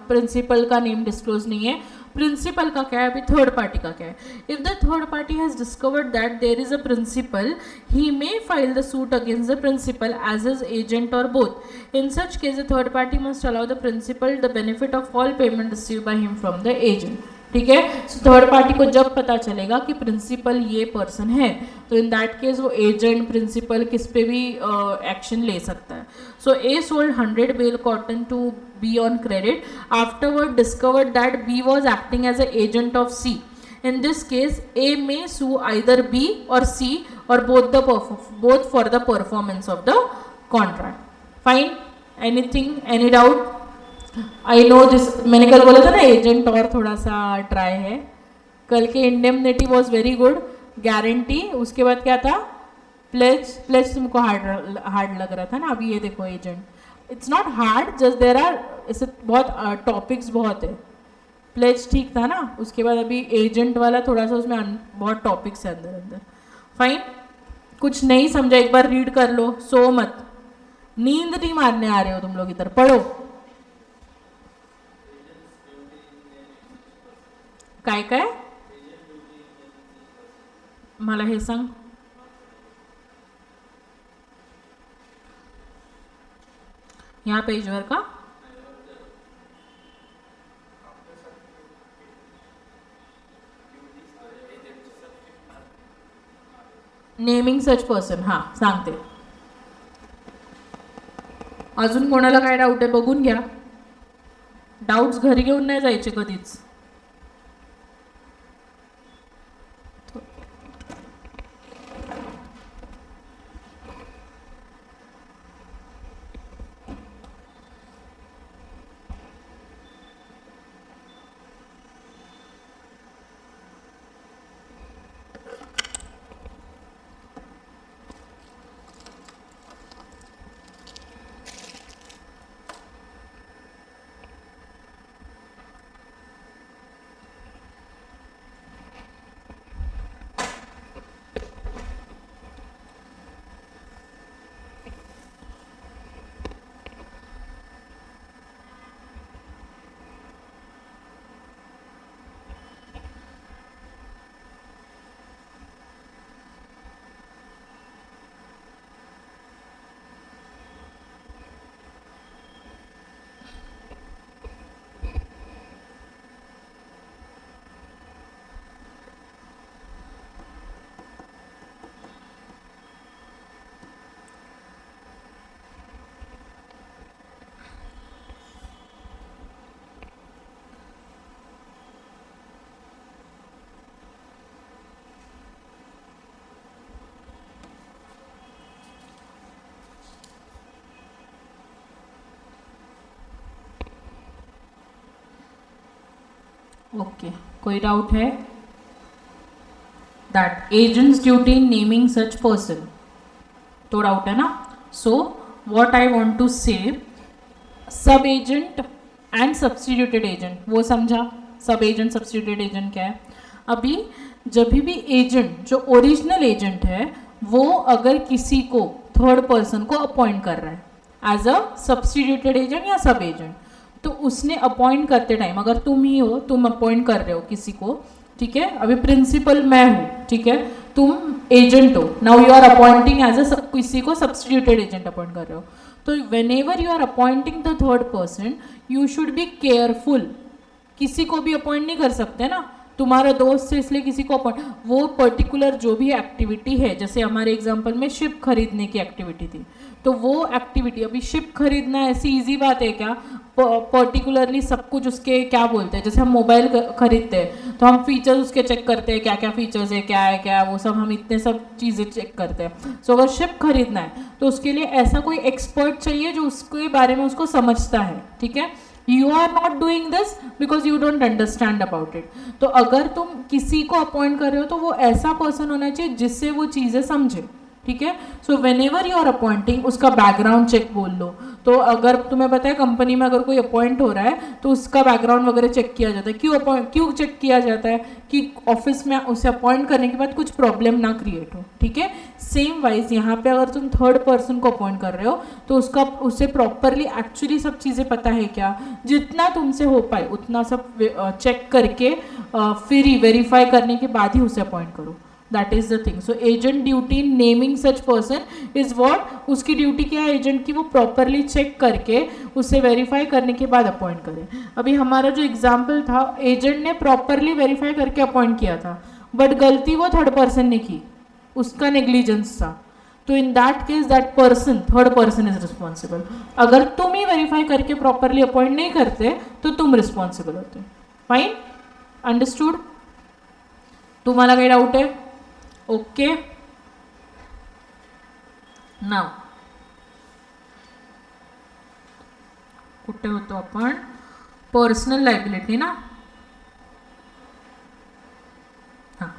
प्रिंसिपल का नेम डिस्क्लोज नहीं है. प्रिंसिपल का क्या है, अभी थर्ड पार्टी का क्या है. If the third party has discovered that there is a principal, he may file the suit against the principal as his agent और both. In such case the third party must allow the principal the benefit of all payment received by him from the agent. ठीक है। Third party को जब पता चलेगा कि principal ये person है, तो इन दैट केस वो एजेंट प्रिंसिपल किस पे भी एक्शन ले सकता है। So A sold 100 bale cotton to be on credit, afterward discovered that B was acting as a agent of C. In this case, A may sue either B or C or both for the performance of the contract. Fine? Anything? Any doubt? I know this. मैंने कल बोला था ना agent और थोड़ा सा try है। कल के indemnity was very good, guarantee, उसके बाद क्या था प्लेज। प्लेज तुमको हार्ड लग रहा था ना, अभी ये देखो agent it's not hard, just there are ऐसे बहुत टॉपिक्स बहुत है। प्लेज ठीक था ना, उसके बाद अभी एजेंट वाला थोड़ा सा उसमें बहुत टॉपिक्स है अंदर अंदर। फाइन, कुछ नहीं समझा एक बार रीड कर लो, सो मत, नींद नहीं मारने आ रहे हो तुम लोग, इधर पढ़ो। काय काय मला हे सांग। ह्या पेजवर का? नेमिंग सच पर्सन, हां सांगते। अजून कोणाला काय डाऊट आहे बघून घ्या, डाऊट्स घरी घेऊन नाही जायचे कधीच। ओके, कोई डाउट है? That agent's duty in naming such person, तो डाउट है ना। So what I want to say, sub agent and substituted agent, वो समझा? सब एजेंट सब्स्टिट्यूटेड एजेंट क्या है? अभी जब भी एजेंट जो ओरिजिनल एजेंट है वो अगर किसी को थर्ड पर्सन को अपॉइंट कर रहा है एज अ सब्स्टिट्यूटेड एजेंट या सब एजेंट, तो उसने अपॉइंट करते टाइम, अगर तुम ही हो, तुम अपॉइंट कर रहे हो किसी को, ठीक है, अभी प्रिंसिपल मैं हूँ, ठीक है, तुम एजेंट हो, now you are appointing as a किसी को सब्स्टिट्यूटेड एजेंट अपॉइंट कर रहे हो, तो whenever you are appointing the third person you should be careful. किसी को भी अपॉइंट नहीं कर सकते ना, तुम्हारा दोस्त है इसलिए किसी को अपॉइंट, वो पर्टिकुलर जो भी एक्टिविटी है, जैसे हमारे एग्जांपल में शिप खरीदने की एक्टिविटी थी, तो वो एक्टिविटी, अभी शिप खरीदना ऐसी इजी बात है क्या? पर्टिकुलरली सब कुछ उसके क्या बोलते हैं, जैसे हम मोबाइल खरीदते हैं तो हम फीचर्स उसके चेक करते हैं, क्या क्या फीचर्स है, क्या है क्या, वो सब हम इतने सब चीज़ें चेक करते हैं। सो अगर शिप खरीदना है तो उसके लिए ऐसा कोई एक्सपर्ट चाहिए जो उसके बारे में उसको समझता है, ठीक है। You are not doing this because you don't understand about it. तो अगर तुम किसी को अपॉइंट कर रहे हो तो वो ऐसा पर्सन होना चाहिए जिससे वो चीज़ें समझे, ठीक है। So whenever you are appointing उसका बैकग्राउंड चेक बोल लो। तो अगर तुम्हें पता है कंपनी में अगर कोई अपॉइंट हो रहा है तो उसका बैकग्राउंड वगैरह चेक किया जाता है। क्यों चेक किया जाता है? कि ऑफिस में उसे अपॉइंट करने के बाद कुछ प्रॉब्लम ना क्रिएट हो, ठीक है। सेम वाइज यहाँ पे अगर तुम थर्ड पर्सन को अपॉइंट कर रहे हो तो उसे प्रॉपरली एक्चुअली सब चीज़ें पता है क्या, जितना तुमसे हो पाए उतना सब चेक करके फिर ही वेरीफाई करने के बाद ही उसे अपॉइंट करो। That is the thing. So agent duty in naming such person is what, उसकी ड्यूटी क्या है एजेंट की, वो प्रॉपरली चेक करके उसे वेरीफाई करने के बाद अपॉइंट करे. अभी हमारा जो एग्जाम्पल था, एजेंट ने प्रॉपरली वेरीफाई करके अपॉइंट किया था, बट गलती वो थर्ड पर्सन ने की, उसका नेग्लिजेंस था. तो in that case that person, third person is responsible. अगर तुम ही वेरीफाई करके प्रॉपरली अपॉइंट नहीं करते तो तुम रिस्पॉन्सिबल होते. Fine, understood. तुम्हाला काही डाऊट आहे? ओके. नाव कुठे होतो आपण? पर्सनल लायबिलिटी ना. हां,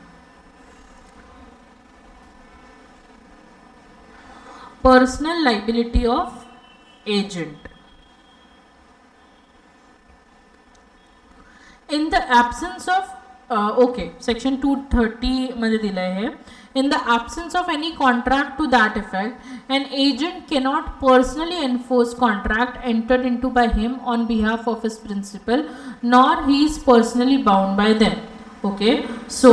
personal liability of agent. In the absence of okay, section 230 मध्ये दिलं आहे, in the absence of any contract to that effect, an agent cannot personally enforce contract entered into by him on behalf of his principal, nor he is personally bound by them. Okay, so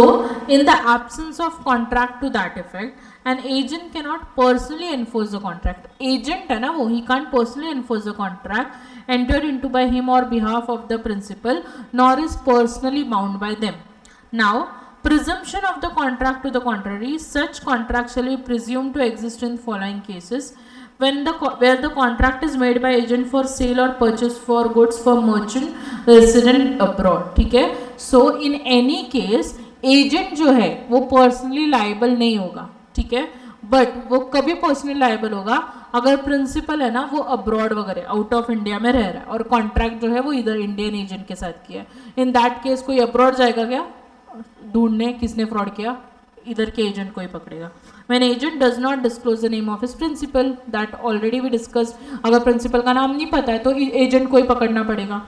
in the absence of contract to that effect, an agent cannot personally enforce the contract. Agent है ना वो, he can't personally enforce the contract entered into by him or behalf of the principal, nor is personally bound by them. Now, presumption of the contract to the contrary, such contract shall be presumed to exist in following cases: when where the contract is made by agent for sale or purchase for goods for merchant resident abroad. ठीक है, so in any case agent जो है वो personally liable नहीं होगा. ठीक है, but वो कभी पर्सनली लायबल होगा अगर प्रिंसिपल है ना वो अब्रॉड वगैरह आउट ऑफ इंडिया में रह रहा है और कॉन्ट्रैक्ट जो है वो इधर इंडियन एजेंट के साथ किया है. इन दैट केस कोई अब्रॉड जाएगा क्या ढूंढने किसने फ्रॉड किया, इधर के एजेंट को ही पकड़ेगा. When agent does not disclose the name of his principal, that already we discussed, अगर प्रिंसिपल का नाम नहीं पता है तो एजेंट को ही पकड़ना पड़ेगा.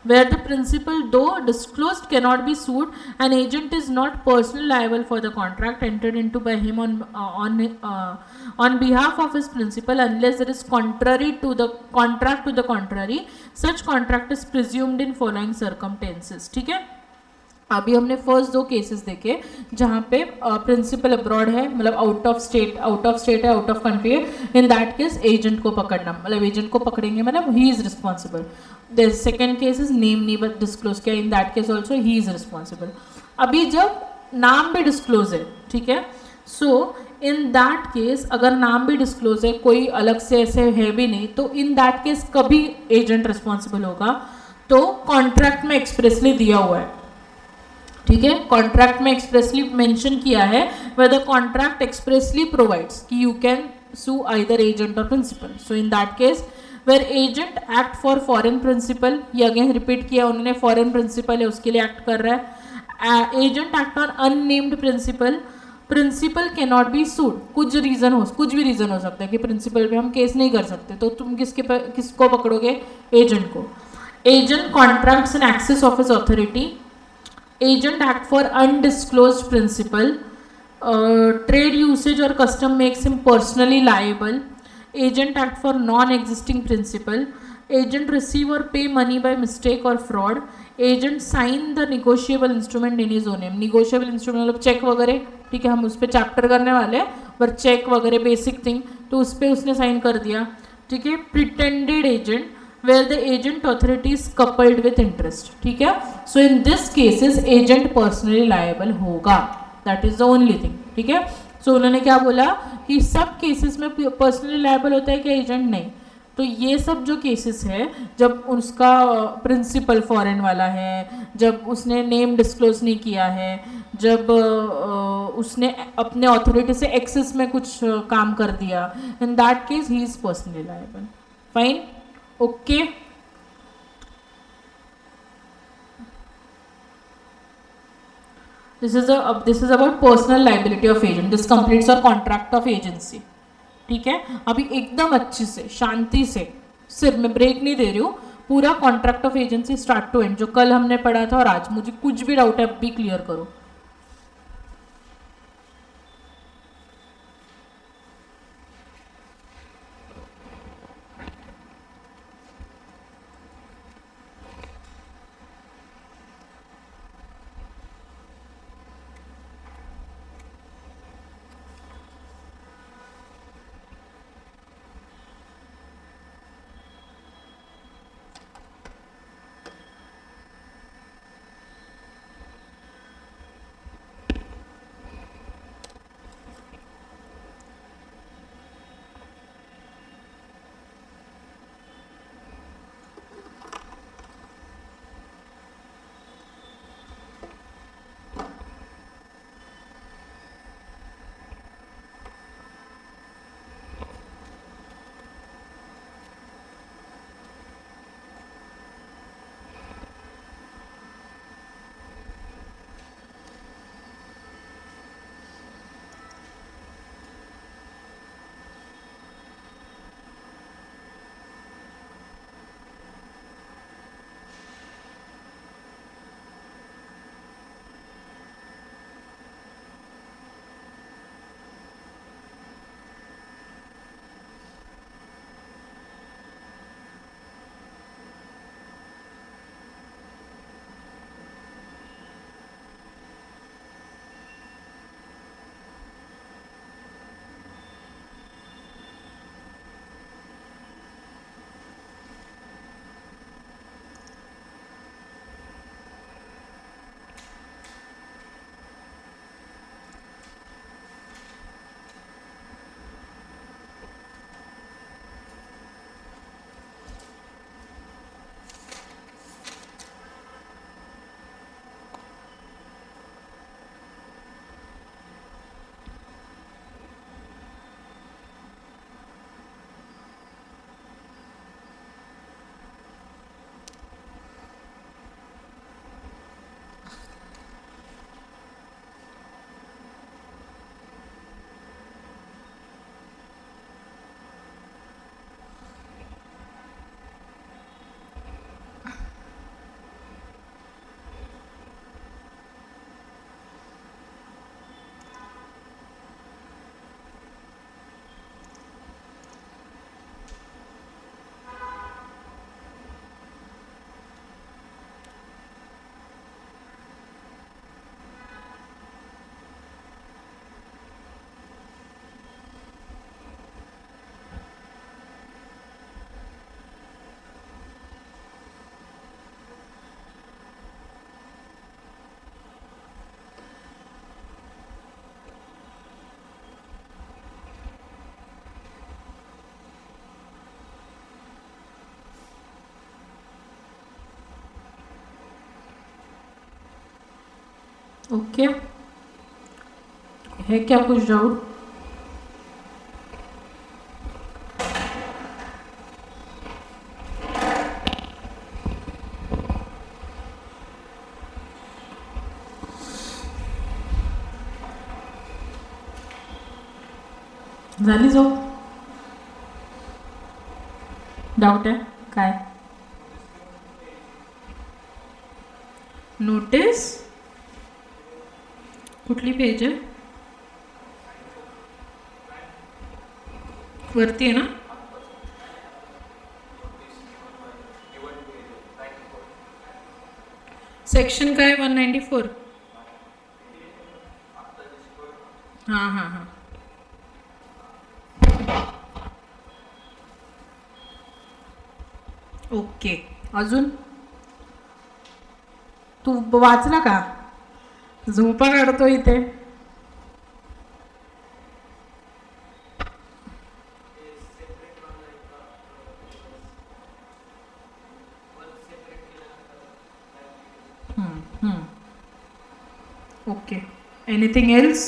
Where the principal though disclosed cannot be sued, an agent is not personally liable for the contract entered into by him on behalf of his principal unless it is contrary to the contract to the contrary. Such contract is presumed in following circumstances. ठीक है, अभी हमने first दो cases देखे जहाँ पे principal abroad है, मतलब आउट ऑफ स्टेट है, आउट ऑफ कंट्री है. इन दैट केस एजेंट को पकड़ना, मतलब एजेंट को पकड़ेंगे मतलब he is responsible. The second case is name नहीं डिस्क्लोज किया, इन that case also he is responsible. अभी जब नाम भी डिस्क्लोज है, ठीक है, सो इन दैट केस अगर नाम भी डिस्क्लोज है, कोई अलग से ऐसे है भी नहीं, तो इन दैट केस कभी एजेंट रिस्पॉन्सिबल होगा. तो कॉन्ट्रैक्ट में एक्सप्रेसली दिया हुआ है, ठीक है, कॉन्ट्रैक्ट में एक्सप्रेसली मेंशन किया है वेदर कॉन्ट्रैक्ट एक्सप्रेसली प्रोवाइड्स कि you can sue either agent और principal. So in that case where agent act for foreign principal, ये अगेन रिपीट किया उन्होंने, फॉरेन प्रिंसिपल है उसके लिए एक्ट कर रहा है. Agent act on unnamed principal, principal can not be sued. कुछ भी रीज़न हो सकता है कि प्रिंसिपल पे हम केस नहीं कर सकते, तो तुम किसको पकड़ोगे, एजेंट को. Agent contracts in excess of his authority. Agent act for undisclosed principal. Trade usage or custom makes him personally liable. Agent act for non-existing principal. Agent receive or pay money by mistake or fraud. Agent sign the negotiable instrument in his own name. Negotiable instrument मतलब check वगैरह, ठीक है, हम उस पर chapter करने वाले हैं, पर चेक वगैरह बेसिक थिंग, तो उस पर उसने साइन कर दिया. ठीक है, pretended agent where the agent authority is coupled with interest. ठीक है, so in this cases agent personally liable होगा, that is the only thing. ठीक है, so उन्होंने क्या बोला कि सब केसेस में personally liable होता है कि एजेंट नहीं. तो ये सब जो केसेस है जब उसका प्रिंसिपल फॉरेन वाला है, जब उसने नेम डिस्क्लोज नहीं किया है, जब उसने अपने अथॉरिटी से एक्सेस में कुछ काम कर दिया, इन that case he is personally liable. Fine, okay. This is about personal liability of agent. This completes our contract of agency. ठीक है, अभी एकदम अच्छे से शांति से, सिर्फ मैं ब्रेक नहीं दे रही हूँ, पूरा contract of agency start to end जो कल हमने पढ़ा था और आज, मुझे कुछ भी डाउट है अब भी क्लियर करो. ओके, है क्या कुछ डाउट? झाली जो डाऊट आहे काय? नोटीस कुठली पेज आहे? वरती आहे ना? सेक्शन काय 194? हां हां हां. ओके, अजून तू वाचला का? झोपा काढतो इथे. Okay, anything else?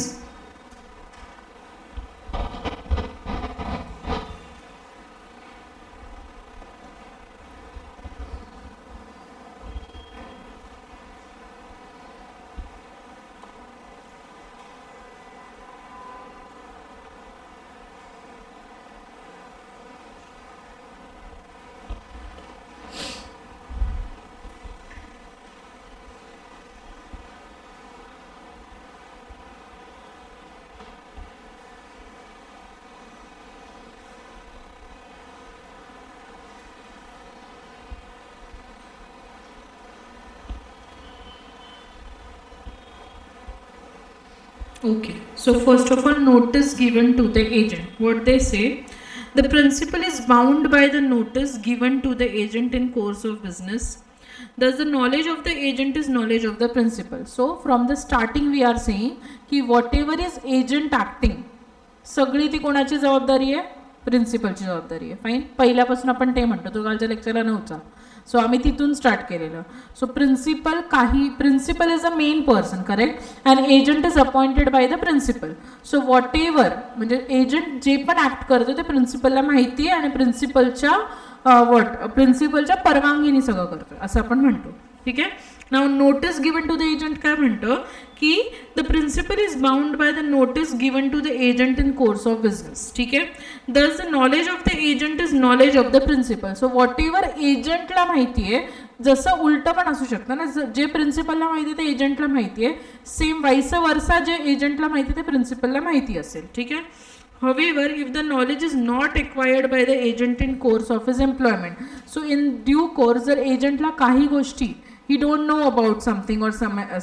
Okay, so first of all, notice given to the agent. What they say, the principal is bound by the notice given to the agent in course of business. Thus, the knowledge of the agent is knowledge of the principal. So, from the starting, we are saying कि whatever is agent acting, सगळी ती कोणाची जबाबदारी आहे? प्रिन्सिपलची जबाबदारी आहे. Fine, पहिल्यापासून आपण ते म्हणतो, तो कालच्या लेक्चरला नव्हता. सो आम्ही तिथून स्टार्ट केलेलं. So principal is a main person, correct, and agent is appointed by the principal. So whatever म्हणजे एजंट जे पण ॲक्ट करतो ते प्रिन्सिपलला माहिती आहे आणि प्रिन्सिपलच्या परवानगीने सगळं करतो असं आपण म्हणतो. ठीक आहे. Now notice given to the agent काय म्हणतो की the principal is bound by the notice given to the agent in course of business. ठीक आहे. Thus the knowledge of the agent is knowledge of the principal. So whatever एजंटला माहिती आहे, जसं उलटं पण असू शकतं ना, जे प्रिन्सिपलला माहिती आहे ते एजंटला माहिती आहे, सेम वाईस वर्सा जे एजंटला माहिती आहे ते प्रिन्सिपलला माहिती असेल. ठीक आहे. However, if the knowledge is not acquired by the agent in course of his employment, so in due course जर एजंटला काही गोष्टी he don't know about something or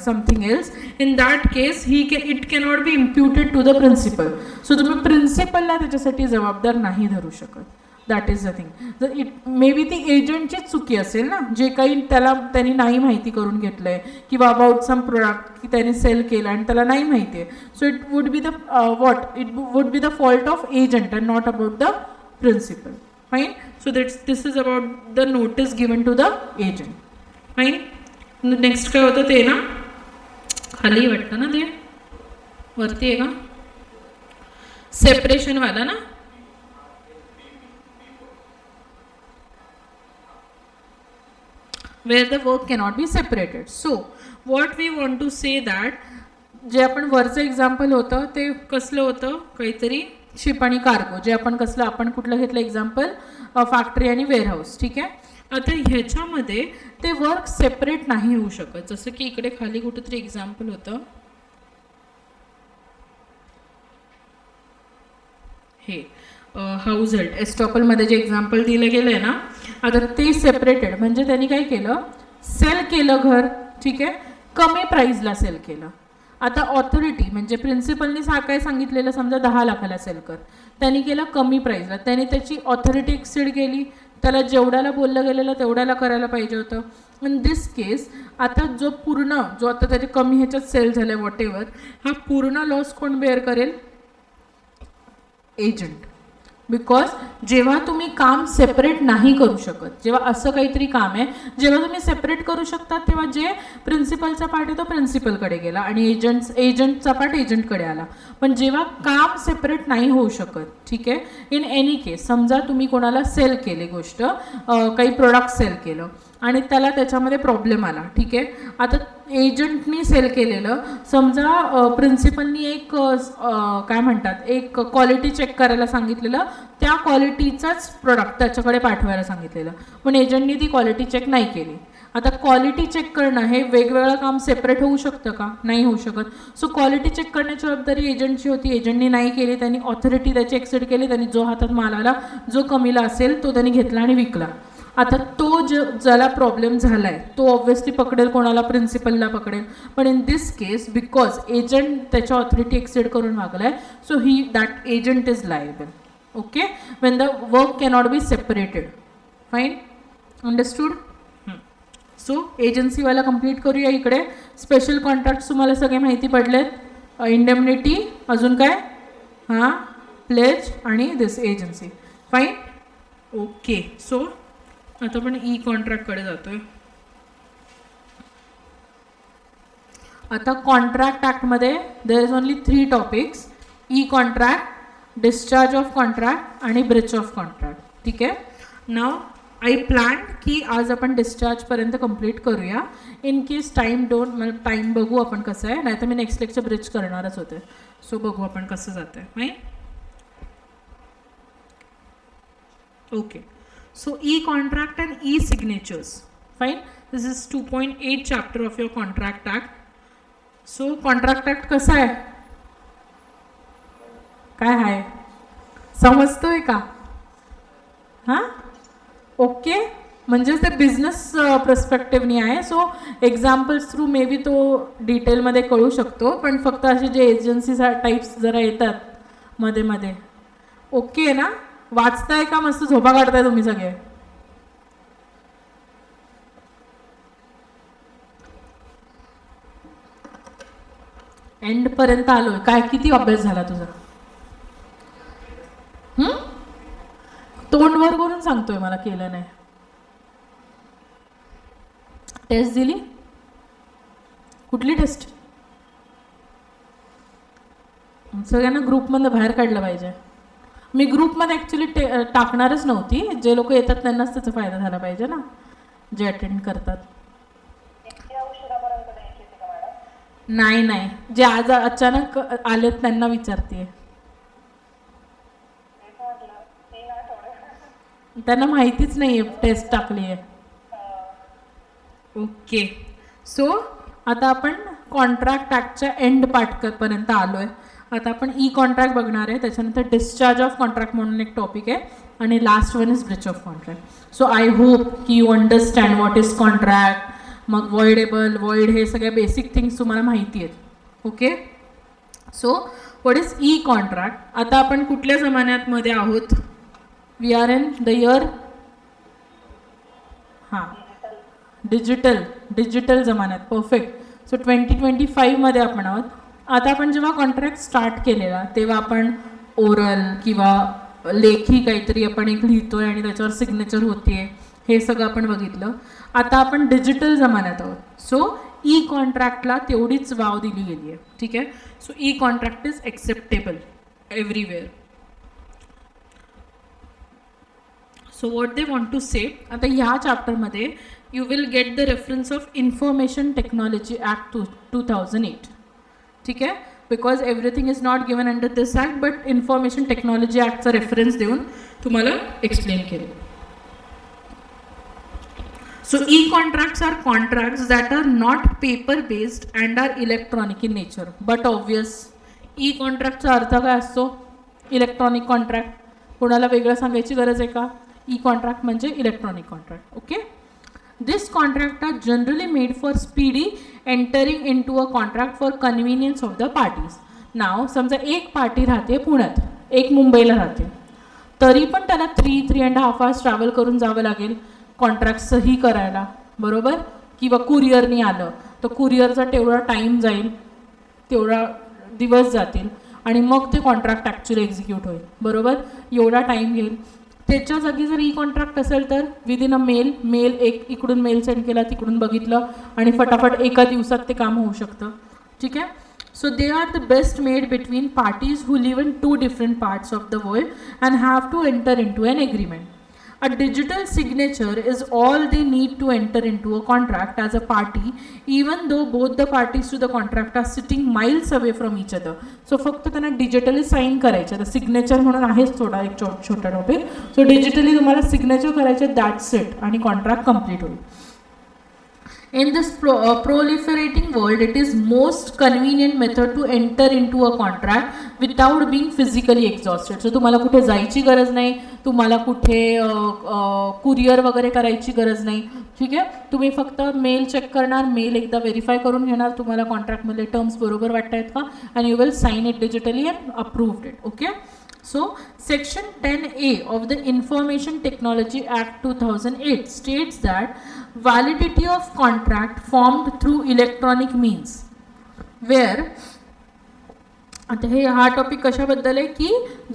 something else, in that case it cannot be imputed to the principal. So तुम्ही प्रिन्सिपलला त्याच्यासाठी जबाबदार नाही धरू शकत. That is the thing. जर मे बी ती एजंटचीच चुकी असेल ना, जे काही त्यांनी नाही माहिती करून घेतलं आहे किंवा अबाउट सम प्रोडक्ट की त्यांनी सेल केलं आणि त्याला नाही माहिती आहे. So it would be the fault of agent and not about the principal. Fine. So this is about the notice given to the agent. Fine. Next काय होतं ते ना, खाली वाटतं ना, ते वरती आहे का, सेपरेशनवाला ना. where the work cannot be separated. So what we want to say that जे आपण वरचं एक्झाम्पल होतं ते कसलं होतं, काहीतरी शिप आणि कार्गो, जे आपण कुठलं घेतलं एक्झाम्पल, फॅक्टरी आणि वेअरहाऊस. ठीक आहे. आता ह्याच्यामध्ये ते वर्क सेपरेट नाही होऊ शकत. जसं की इकडे खाली कुठेतरी एक्झाम्पल होतं, हे हाऊस हेल्ड एस्टॉपलमध्ये जे एक्झाम्पल दिलं गेलं आहे ना, आता ते सेपरेटेड म्हणजे त्यांनी काय केलं, सेल केलं घर. ठीक आहे. कमी प्राईजला सेल केलं. आता ऑथॉरिटी म्हणजे प्रिन्सिपलनी काय सांगितलेलं, समजा 10 लाखाला सेल कर, त्यांनी केलं कमी प्राईजला, त्यांनी त्याची ऑथॉरिटी एक्सीड केली, त्याला जेवढ्याला बोललं गेलेलं तेवढ्याला करायला पाहिजे होतं. इन दिस केस आता जो आता त्याचे कमी ह्याच्यात सेल झालं वॉट एव्हर, हा पूर्ण लॉस कोण बेअर करेल? एजंट. बिकॉज जेव्हा तुम्ही काम सेपरेट नाही करू शकत, जेव्हा असं काहीतरी काम आहे जेव्हा तुम्ही सेपरेट करू शकता तेव्हा जे प्रिन्सिपलचा पार्ट आहे तो प्रिन्सिपलकडे गेला आणि एजंटचा पार्ट एजंटकडे आला. पण जेव्हा काम सेपरेट नाही होऊ शकत, ठीक आहे, इन एनी केस समजा तुम्ही कोणाला सेल केली गोष्ट, काही प्रोडक्ट सेल केलं आणि त्याला त्याच्यामध्ये प्रॉब्लेम आला, ठीक आहे. आता एजंटनी सेल केलेलं, समजा प्रिन्सिपलनी एक काय म्हणतात एक क्वालिटी चेक करायला सांगितलेलं, त्या क्वालिटीचाच प्रोडक्ट त्याच्याकडे पाठवायला सांगितलेलं, पण एजंटनी ती क्वालिटी चेक नाही केली. आता क्वालिटी चेक करणं हे वेगवेगळं काम सेपरेट होऊ शकतं का? नाही होऊ शकत. सो क्वालिटी चेक करण्याची जबाबदारी एजंटची होती, एजंटनी नाही केली, त्यांनी ऑथॉरिटी त्याची एक्सेप्ट केली, त्यांनी जो हातात माल आला जो कमीला असेल तो त्यांनी घेतला आणि विकला. आता तो ज्याला प्रॉब्लेम झाला आहे तो ऑब्व्हियसली पकडेल कोणाला? प्रिन्सिपलला पकडेल. पण in this case because agent त्याच्या ऑथॉरिटी एक्सेड करून मागला आहे, so that agent is liable. Okay, when the work cannot be separated. Fine, understood? So एजन्सीवाला कंप्लीट करूया. इकडे स्पेशल कॉन्ट्रॅक्ट तुम्हाला सगळे माहिती पडलेत. इंडेमनिटी, अजून काय? हां, प्लेज आणि this agency. Fine, okay. So आता आपण ई कॉन्ट्रॅक्टकडे जातोय. आता कॉन्ट्रॅक्ट ॲक्टमध्ये there is only 3 topics: e contract, discharge of contract आणि ब्रीच ऑफ कॉन्ट्रॅक्ट. ठीक आहे. नाव आय प्लॅन की आज आपण डिस्चार्जपर्यंत कंप्लीट करूया. इन केस टाईम टाईम बघू आपण कसं आहे, नाही तर मी नेक्स्ट लेक्चर ब्रिज करणारच होते. सो बघू आपण कसं जातं आहे. माहीत? Okay. So e-contract and e-signatures. Fine. This is 2.8 chapter of your Contract Act. So Contract Act कसा आहे? काय आहे? समजतोय का? हां, ओके. म्हणजे ते बिझनेस पर्स्पेक्टिव्हनी आहे. सो एक्झाम्पल्स थ्रू मे बी तो डिटेलमध्ये कळू शकतो, पण फक्त असे जे एजन्सी टाईप्स जरा येतात मध्ये मध्ये. ओके ना? वाचताय का? मस्त झोपा काढताय तुम्ही सगळे? एंड पर्यंत आलोय. काय किती अभ्यास झाला तुझा? तोंड वर करून सांगतोय मला केलं नाही. टेस्ट दिली? कुठली टेस्ट? सगळ्यांना ग्रुपमधनं बाहेर काढलं पाहिजे. मी ग्रुपमध्ये ॲक्च्युली टाकणारच नव्हती. जे लोक येतात त्यांनाच त्याचा फायदा झाला पाहिजे ना, जे अटेंड करतात. नाही नाही, जे आज अचानक आलेत त्यांना विचारते. त्यांना माहितीच नाही आहे टेस्ट टाकली आहे. ओके. सो आता आपण कॉन्ट्रॅक्ट ॲक्टच्या एंड पार्टपर्यंत आलो आहे. आता आपण ई कॉन्ट्रॅक्ट बघणार आहे, त्याच्यानंतर डिस्चार्ज ऑफ कॉन्ट्रॅक्ट म्हणून एक टॉपिक आहे, आणि last one is breach of contract. So I hope की you understand what is contract, मग वॉइडेबल, वॉइड, हे सगळ्या बेसिक थिंग्स तुम्हाला माहिती आहेत. Okay. So what is e contract? आता आपण कुठल्या जमान्यात मध्ये आहोत? We are in the year, हां, डिजिटल जमान्यात. परफेक्ट. सो 2025 मध्ये आपण आहोत. आता आपण जेव्हा कॉन्ट्रॅक्ट स्टार्ट केलेला तेव्हा आपण ओरल किंवा लेखी काहीतरी आपण एक लिहितोय आणि त्याच्यावर सिग्नेचर होते, हे सगळं आपण बघितलं. आता आपण डिजिटल जमान्यात आहोत. सो ई कॉन्ट्रॅक्टला तेवढीच वाव दिली गेली आहे. ठीक आहे. So e contract is acceptable everywhere. So what they want to say, आता ह्या चॅप्टरमध्ये you will get the reference of information technology act 2008. ठीक आहे. Because everything is not given under this act, but information technology ॲक्टचा reference देऊन तुम्हाला explain केले. So e-contracts are contracts that are not paper based and are electronic in nature. But obvious, e-contractचा अर्थ काय असतो? Electronic contract. कोणाला वेगळं सांगायची गरज आहे का? e-contract म्हणजे electronic contract. Okay. This contract are generally made for speedy entering into a contract for convenience of the parties. Now समजा एक पार्टी राहते पुण्यात, एक मुंबईला राहते, तरी पण त्याला 3.5 hours ट्रॅव्हल करून जावं लागेल कॉन्ट्रॅक्ट सही करायला, बरोबर? किंवा कुरिअरनी आलं तर कुरिअरचा तेवढा टाईम जाईल, तेवढा दिवस जातील. आणि मग ते कॉन्ट्रॅक्ट ॲक्च्युली एक्झिक्यूट होईल, बरोबर. एवढा टाईम घेईल. त्याच्या जागी जर ई कॉन्ट्रॅक्ट असेल तर विदिन अ मेल एक इकडून मेल सेंड केला, तिकडून बघितलं आणि फटाफट एका दिवसात ते काम होऊ शकतं. ठीक आहे. So they are the best made between parties who live in two different parts of the world and have to enter into an agreement. A digital signature is all they need to enter into a contract as a party, even though both the parties to the contract are sitting miles away from each other. So फक्त त्यांना digitally sign करायचं. तर signature म्हणून आहेच थोडा एक छोटा topic. सो digitally तुम्हाला सिग्नेचर करायचे, दॅट्स इट, आणि कॉन्ट्रॅक्ट कंप्लीट होईल. In this proliferating world, it is most convenient method to enter into a contract without being physically exhausted. So तुम्हाला कुठे जायची गरज नाही, तुम्हाला कुठे कुरिअर वगैरे करायची गरज नाही. ठीक आहे. तुम्ही फक्त मेल चेक करणार, मेल एकदा व्हेरीफाय करून घेणार, तुम्हाला कॉन्ट्रॅक्टमधले टर्म्स बरोबर वाटत का, and you will sign it digitally and approved it. Okay. So, Section 10A of the Information Technology Act 2008 states that validity of contract formed through electronic means, where आता हे हा टॉपिक कशाबद्दल आहे की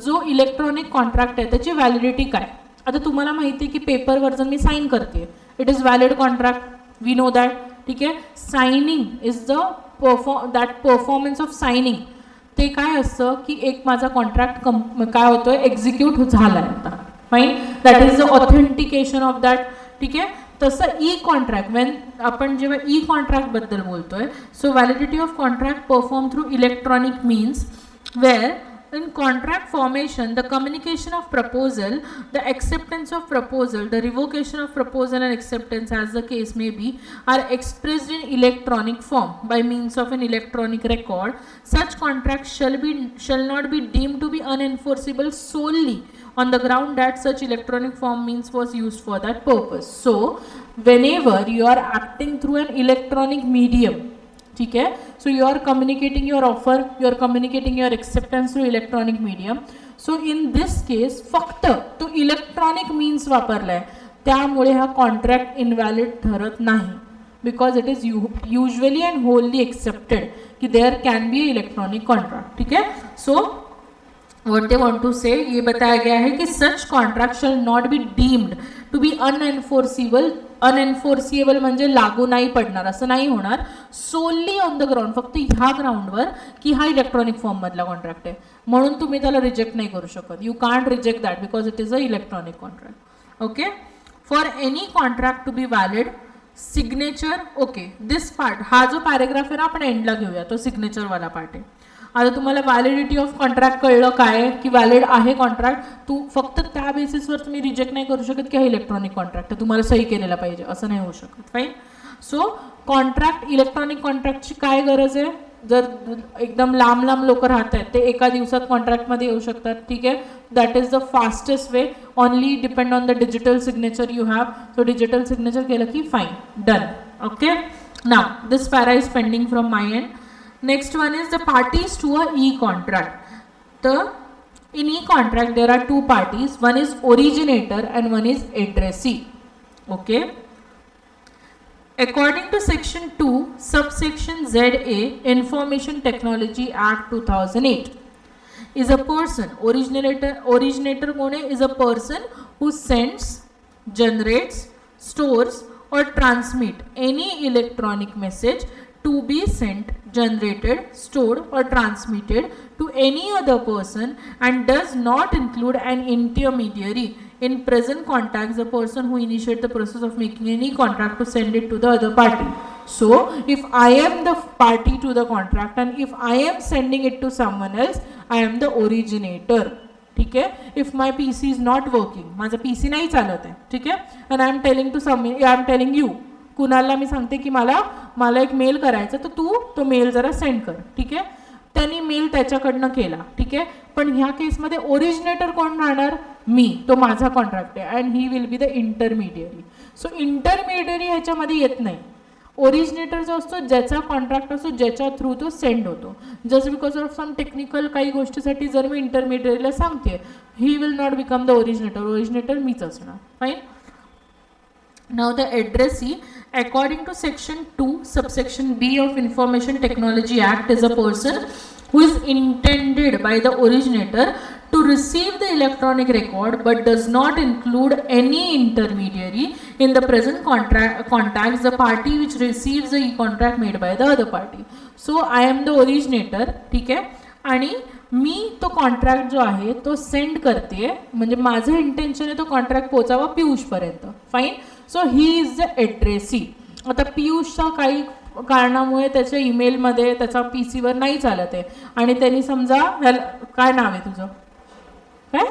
जो इलेक्ट्रॉनिक कॉन्ट्रॅक्ट आहे त्याची validity काय. आता तुम्हाला माहिती आहे की पेपरवर जर मी साईन करते, it is valid contract, we know that. ठीक आहे. Signing is the performance of signing. ते काय असतं की एक माझा कॉन्ट्रॅक्ट काय होतोय, एक्झिक्यूट झाला आहे आता. Fine. That is the authentication of that. ठीक आहे. तसं ई कॉन्ट्रॅक्ट, वेन आपण जेव्हा ई कॉन्ट्रॅक्टबद्दल बोलतोय, so validity of contract perform through electronic means, where in contract formation the communication of proposal, the acceptance of proposal, the revocation of proposal and acceptance as the case may be are expressed in electronic form by means of an electronic record. Such contracts shall not be deemed to be unenforceable solely on the ground that such electronic form means was used for that purpose. So whenever you are acting through an electronic medium, ठीक है, so you are communicating your offer, you are communicating your acceptance through electronic medium. So in this case फक्त तो electronic means वापरला आहे, त्यामुळे हा contract invalid ठरत नाही, because it is usually and wholly accepted की there can be electronic contract. ठीक है. सो what they want to say, ये बताया गया है कि such contract shall not be deemed to be unenforceable. अनएन्फोर्सिएबल म्हणजे लागू नाही पडणार असं नाही होणार, सोली ऑन द ग्राउंड, फक्त ह्या ग्राउंडवर की हा इलेक्ट्रॉनिक फॉर्ममधला कॉन्ट्रॅक्ट आहे म्हणून तुम्ही त्याला रिजेक्ट नाही करू शकत. You can't reject that because it is a electronic contract. Okay. For any contract to be valid, signature. Okay. This part, हा जो पॅरेग्राफ आहे ना आपण एंडला घेऊया, तो सिग्नेचरवाला पार्ट आहे. आता तुम्हाला व्हॅलिडिटी ऑफ कॉन्ट्रॅक्ट कळलं काय की व्हॅलिड आहे कॉन्ट्रॅक्ट, तू फक्त त्या बेसिसवर तुम्ही रिजेक्ट नाही करू शकत की हा इलेक्ट्रॉनिक कॉन्ट्रॅक्ट आहे, तुम्हाला सही केलेला पाहिजे असं नाही होऊ शकत. फाईन. सो कॉन्ट्रॅक्ट, इलेक्ट्रॉनिक कॉन्ट्रॅक्टची काय गरज आहे, जर एकदम लांब लांब लोक राहत आहेत ते एका दिवसात कॉन्ट्रॅक्टमध्ये येऊ शकतात. ठीक आहे. That is the fastest way, only depend on the digital signature you have. So digital signature केलं की fine, done. Okay. Now this para is pending from my and. Next one is the parties to a e-contract. In e-contract there are two parties, one is originator and one is addressee. Okay. According to section 2 subsection ZA Information Technology Act 2008 is a person, originator kone is a person who sends, generates, stores or transmit any electronic message to be sent, generated, stored or transmitted to any other person and does not include an intermediary. In present context, the person who initiates the process of making any contract to send it to the other party. So, if I am the party to the contract and if I am sending it to someone else, I am the originator. ठीक है. If my PC is not working, माझा PC नाही चालत आहे, ठीक है, and I am telling to some, I am telling you, कुणाला मी सांगते की मला एक मेल करायचा, तर तू तो मेल जरा सेंड कर. ठीक आहे. त्यांनी मेल त्याच्याकडनं केला. ठीक आहे. पण ह्या केसमध्ये ओरिजिनेटर कोण राहणार, मी, तो माझा कॉन्ट्रॅक्ट आहे and he will be the intermediary. So intermediary ह्याच्यामध्ये येत नाही. ओरिजिनेटर जो असतो ज्याचा कॉन्ट्रॅक्ट असतो, ज्याच्या थ्रू तो सेंड होतो. Just because of some technical काही गोष्टीसाठी जर मी इंटरमिडियरीला सांगते, he will not become the originator. Originator मीच असणार. Fine. Now the addressee, according to section 2 subsection B of Information Technology Act, is a person who is intended by the originator to receive the electronic record but does not include any intermediary in the present contacts the party which receives the e-contract made by the other party. So I am the originator, ठीक आहे, आणि मी तो contract जो आहे तो send करते, म्हणजे माझं इंटेन्शन आहे तो कॉन्ट्रॅक्ट पोचावा पियुषपर्यंत. Fine. So he is the addressee. आता पियुषचा काही कारणामुळे त्याच्या ईमेलमध्ये त्याचा पी सीवर नाही चालत आहे आणि त्यांनी समजा काय नाव आहे तुझं, काय,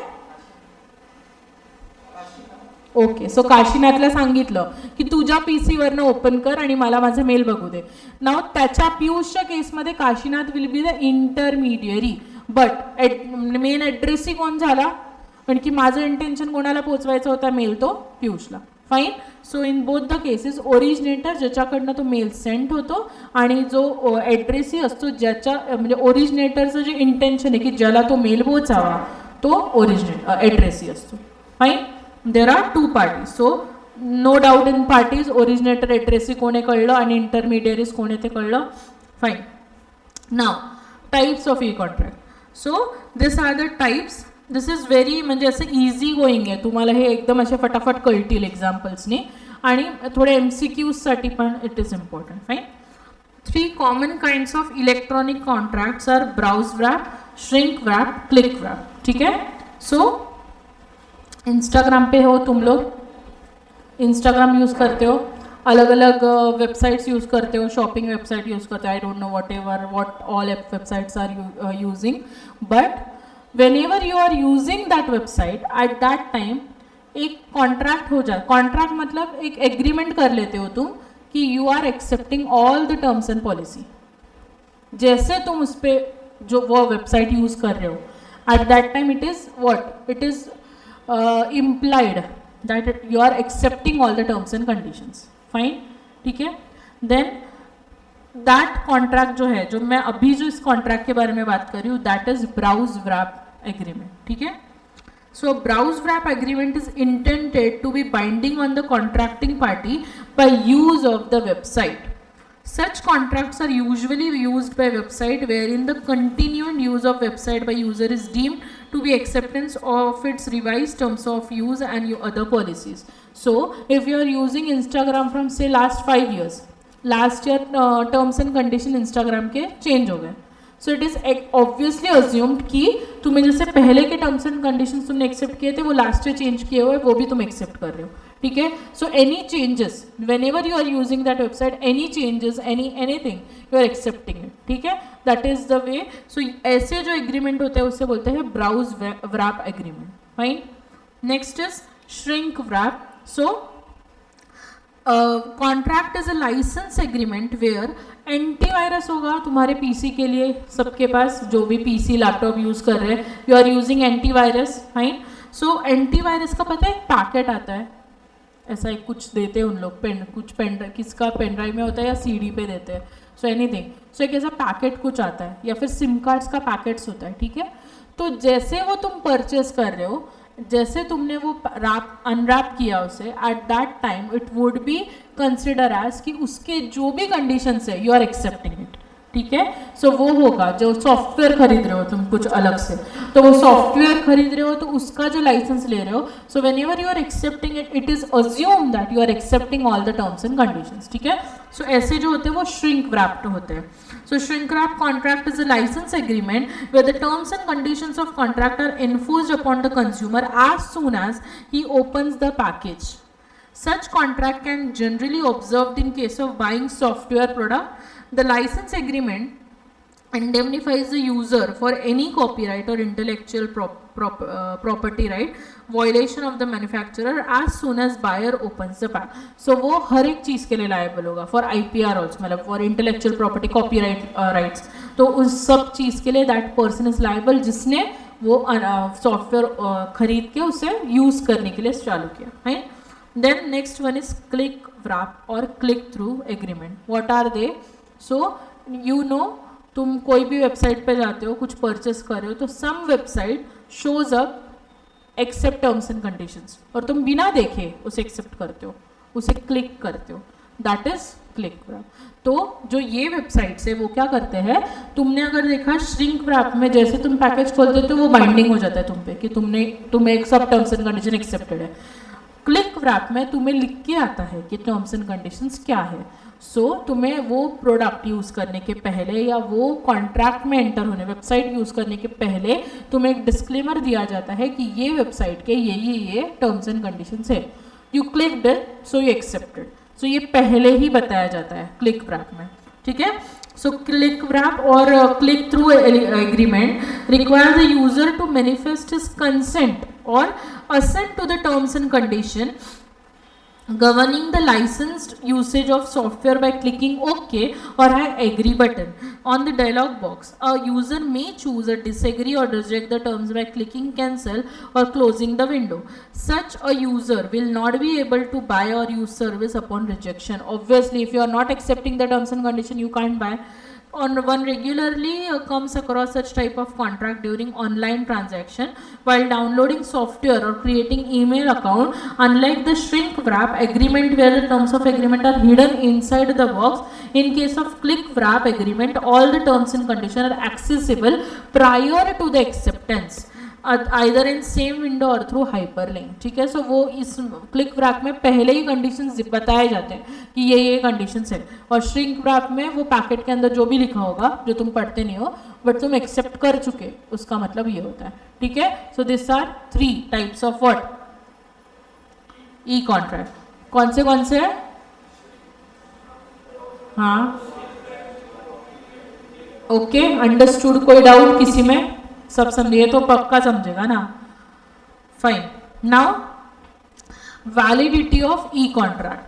ओके, सो काशीनाथला सांगितलं की तुझ्या पी सीवरनं ओपन कर आणि मला माझा मेल बघू दे. नाव त्याच्या पियुषच्या केसमध्ये Kashinath will be the intermediary, but main addressee कोण झाला, कारण की माझं इंटेन्शन कोणाला पोचवायचं होता, मेल तो पियुषला. Fine. So in both the cases originator ज्याच्याकडनं तो मेल सेंड होतो आणि जो ॲड्रेसही असतो ज्याच्या म्हणजे ओरिजिनेटरचं जे इंटेन्शन आहे की ज्याला तो मेल पोचावा तो ॲड्रेसही असतो. Fine. There are two parties. So no doubt in parties, originator addressee कोणी कळलं आणि इंटरमिडियरीज कोणी ते कळलं. Fine. Now types of e contract. So this are the types. This is very म्हणजे असं इझी गोईंग आहे, तुम्हाला हे एकदम असे फटाफट कळतील एक्झाम्पल्सनी आणि थोडे MCQसाठी पण it is important. Fine. 3 common kinds of electronic contracts are browse wrap, shrink wrap, click wrap. ठीक है. सो इंस्टाग्राम पे हो तुम लोग, इंस्टाग्राम यूज़ करते हो, अलग अलग वेबसाइट्स यूज़ करते हो, शॉपिंग वेबसाइट यूज़ करते हो, I don't know what all websites are using, but whenever you are using that website at that time एक कॉन्ट्रैक्ट हो जाए. कॉन्ट्रैक्ट मतलब एक एग्रीमेंट कर लेते हो तुम कि you are accepting all the terms and policy. जैसे तुम उस पर जो वो वेबसाइट यूज़ कर रहे हो at that time it is what, it is implied that you are accepting all the terms and conditions. Fine. ठीक है. देन दैट कॉन्ट्रैक्ट जो है, जो मैं अभी जो इस कॉन्ट्रैक्ट के बारे में बात कर रही हूँ, that is browse wrap agreement. ठीक है. So browse wrap agreement is intended to be binding on the contracting party by use of the website. Such contracts are usually used by website wherein the continued use of website by user is deemed to be acceptance of its revised terms of use and other policies. So if you are using Instagram from say last 5 years, last year terms and condition Instagram के change हो गए. So it is obviously assumed कि तुम्हें जैसे पहले के terms and condition तुमने accept किए थे वो लास्ट ईयर चेंज किए हुए वो भी तुम एक्सेप्ट कर रहे हो. ठीक है. So any changes whenever you are using that website, any changes, anything you are accepting it. ठीक है. That is the way. So ऐसे जो एग्रीमेंट होते हैं उससे बोलते हैं browse wrap agreement. Fine. Next is shrink wrap. So contract is a licence agreement where antivirus होगा तुम्हारे पीसी के लिए, सबके पास जो भी पीसी लैपटॉप यूज़ कर रहे हैं, you are using antivirus. Fine. So antivirus का पता है एक पैकेट आता है, ऐसा एक कुछ देते हैं उन लोग, कुछ किसका पेन ड्राइव में होता है या सीडी पे देते हैं. So anything. सो एक ऐसा पैकेट कुछ आता है या फिर सिम कार्ड्स का पैकेट्स होता है. ठीक है. तो जैसे वो तुम परचेस कर रहे हो, जैसे तुमने वो अनरैप किया उसे, at that time it would be consider as कि उसके जो भी कंडीशंस है यू आर एक्सेप्टिंग इट. ठीक है. सो वो होगा जो सॉफ्टवेयर खरीद रहे हो तुम कुछ अलग से, तो वो सॉफ्टवेयर खरीद रहे हो तो उसका जो लाइसेंस ले रहे हो, so whenever you are accepting it, it is assume that you are accepting all the terms and conditions. ठीक है. सो ऐसे जो होते हैं वो श्रिंक रैप्ड होते हैं. So shrink wrap contract is a license agreement where the terms and conditions of contract are enforced upon the consumer as soon as he opens the package. Such contract can generally observed in case of buying software product. The license agreement indemnifies the user for any copyright or intellectual property right violation of the manufacturer as soon as buyer opens the pack. So वो हर एक चीज़ के लिए liable होगा for IPR also, मतलब for intellectual property copyright rights. तो उस सब चीज़ के लिए दैट पर्सन इज लायबल जिसने वो सॉफ्टवेयर खरीद के उसे यूज़ करने के लिए चालू किया. है. Then next one is click wrap और click through agreement. What are they? So you know, तुम कोई भी वेबसाइट पे जाते हो, कुछ परचेस कर रहे हो, तो some website shows up accept terms and conditions और तुम बिना देखे उसे एक्सेप्ट करते हो, उसे क्लिक करते हो. That is click wrap. तो जो ये वेबसाइट्स है वो क्या करते हैं, तुमने अगर देखा श्रिंक रैप में जैसे तुम पैकेज खोलते हो तो वो बाइंडिंग हो जाता है तुम पे कि तुम्हें एक सब टर्म्स एंड कंडीशन एक्सेप्टेड है। क्लिक रैप में तुम्हें लिख के आता है कि टर्म्स एंड कंडीशंस क्या है। सो तुम्हें वो प्रोडक्ट यूज़ करने के पहले या वो कॉन्ट्रैक्ट में एंटर होने, वेबसाइट यूज़ करने के पहले तुम्हें एक डिस्क्लेमर दिया जाता है कि ये वेबसाइट के ये टर्म्स एंड कंडीशंस है। You clicked it so you accepted. So ये पहले ही बताया जाता है क्लिक रैप में, ठीक है। सो क्लिक रैप और click through agreement require the user to manifest his consent और assent to the terms and condition governing the licensed usage of software by clicking OK or I agree button on the dialog box. A user may choose a disagree or reject the terms by clicking cancel or closing the window. Such a user will not be able to buy or use service upon rejection. Obviously, if you are not accepting the terms and condition, you can't buy. One regularly comes across such type of contract during online transaction while downloading software or creating email account. Unlike the shrink wrap agreement where the terms of agreement are hidden inside the box, in case of click wrap agreement all the terms and conditions are accessible prior to the acceptance either in same window or through hyperlink, ठीक है। सो वो इस click rap में पहले ही conditions बताए जाते हैं कि ये कंडीशंस है, और श्रिंक रैप में वो पैकेट के अंदर जो भी लिखा होगा जो तुम पढ़ते नहीं हो बट तुम एक्सेप्ट कर चुके, उसका मतलब ये होता है, ठीक है। So this are 3 types of what E contract. कौन से है? हाँ, ओके, अंडरस्टूड। कोई डाउट किसी में? सब समझिए तो पक्का समझेगा ना। Fine. Now validity of E contract.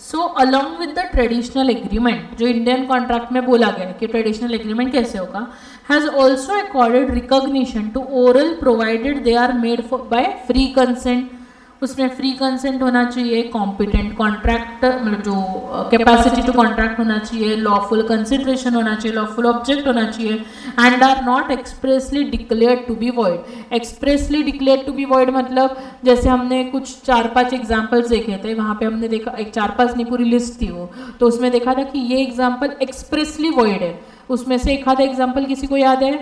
So along with the traditional agreement, जो इंडियन कॉन्ट्रैक्ट में बोला गया है कि ट्रेडिशनल एग्रीमेंट कैसे होगा, has also accorded recognition to oral provided they are made by free consent. उसमें फ्री कंसेंट होना चाहिए, कॉम्पिटेंट कॉन्ट्रैक्ट मतलब जो कैपेसिटी टू कॉन्ट्रैक्ट होना चाहिए, लॉफुल कंसिडरेशन होना चाहिए, लॉफुल ऑब्जेक्ट होना चाहिए, and are not expressly declared to be void. Expressly declared to be void मतलब जैसे हमने कुछ 4-5 एग्जाम्पल्स देखे थे, वहाँ पे हमने देखा एक 4-5 नहीं पूरी लिस्ट थी वो, तो उसमें देखा था कि ये एग्जाम्पल एक्सप्रेसली वॉइड है। उसमें से एक आधा एग्जाम्पल किसी को याद है?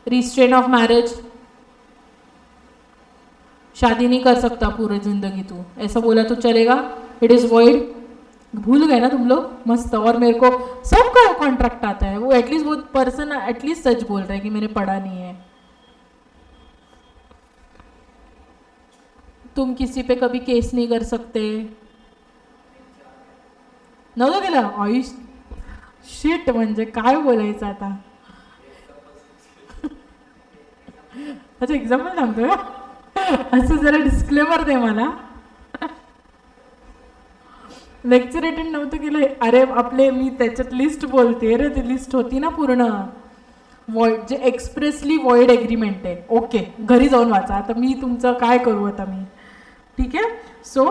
रिस्ट्रेन ऑफ मैरिज, शादी नहीं कर सकता पूरी जिंदगी तू, ऐसा बोला तो चलेगा, इट इज वॉइड। भूल गए ना तुम लोग? मस्त। और मेरे को सबका कॉन्ट्रैक्ट आता है, वो एटलीस्ट वो पर्सन एटलीस्ट सच बोल रहा है कि मैंने पढ़ा नहीं है। तुम किसी पे कभी केस नहीं कर सकते, नव्हतं गेलं आयुष शिट, म्हणजे काय बोलायचं आता? अच्छा, एक्झाम्पल सांगतोय असं जरा डिस्क्लेमर दे मला। लेक्चर अटेंड नव्हतं केलं, अरे आपले मी त्याच्यात लिस्ट बोलते रे, ती लिस्ट होती ना पूर्ण वॉइड, जे एक्सप्रेसली वॉइड एग्रीमेंट आहे। ओके, घरी जाऊन वाचा, आता मी तुमचं काय करू आता मी, ठीक आहे। So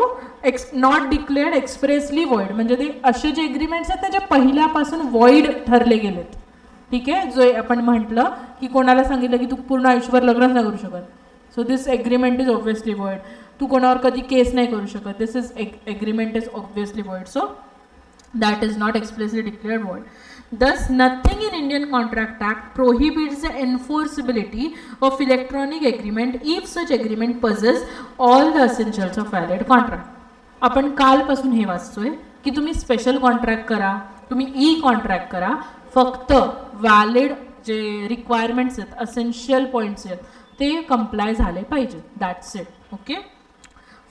not declared expressly void म्हणजे ते असे जे एग्रीमेंट्स आहेत त्याच्या पहिल्यापासून वॉइड ठरले गेलेत, ठीक आहे। जो आपण म्हटलं की कोणाला सांगितलं की तू पूर्ण आयुष्यभर लग्नच नाही करू शकत, so this agreement is obviously void. तू कोणावर कधी केस नाही करू शकत, this is agreement is obviously void, so that is not expressly declared void. Thus, nothing in Indian Contract Act prohibits the enforceability of electronic agreement if such agreement possess all the essentials of valid contract. आपण कालपासून हे वाचतोय की तुम्ही special contract करा, तुम्ही ई contract करा, फक्त valid जे requirements आहेत, असेन्शियल पॉईंट्स आहेत ते कंप्लाय झाले पाहिजे, that's it, okay.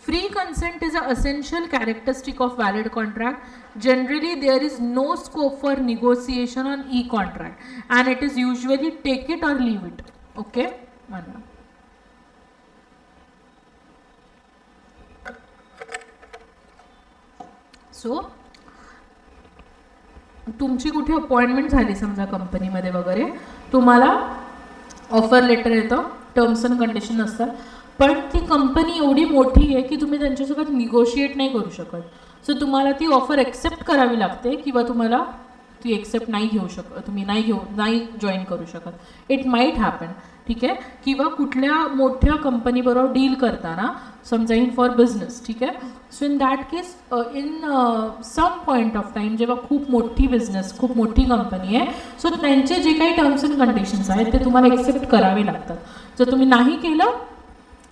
Free consent is an essential characteristic of valid contract. Generally, there is no scope for negotiation on e-contract, and it is usually take it or leave it. Okay? So, तुमची कुठे appointment झाली समजा कंपनीमध्ये वगैरे, तुम्हाला offer letter येतं, terms and condition असतात, पण ती कंपनी एवढी मोठी आहे की तुम्ही त्यांच्यासोबत निगोशिएट नाही करू शकत. सो तुम्हाला ती ऑफर ॲक्सेप्ट करावी लागते किंवा तुम्हाला ती एक्सेप्ट नाही घेऊ शकत, तुम्ही नाही जॉईन करू शकत. It might happen. ठीक आहे. किंवा कुठल्या मोठ्या कंपनीबरोबर डील करताना, समजा इन फॉर बिझनेस, ठीक आहे. So in that case in some point of time जेव्हा खूप मोठी बिझनेस, खूप मोठी कंपनी आहे, सो त्यांचे जे काही टर्म्स अँड कंडिशन्स आहेत ते तुम्हाला एक्सेप्ट करावे लागतात. जर तुम्ही नाही केलं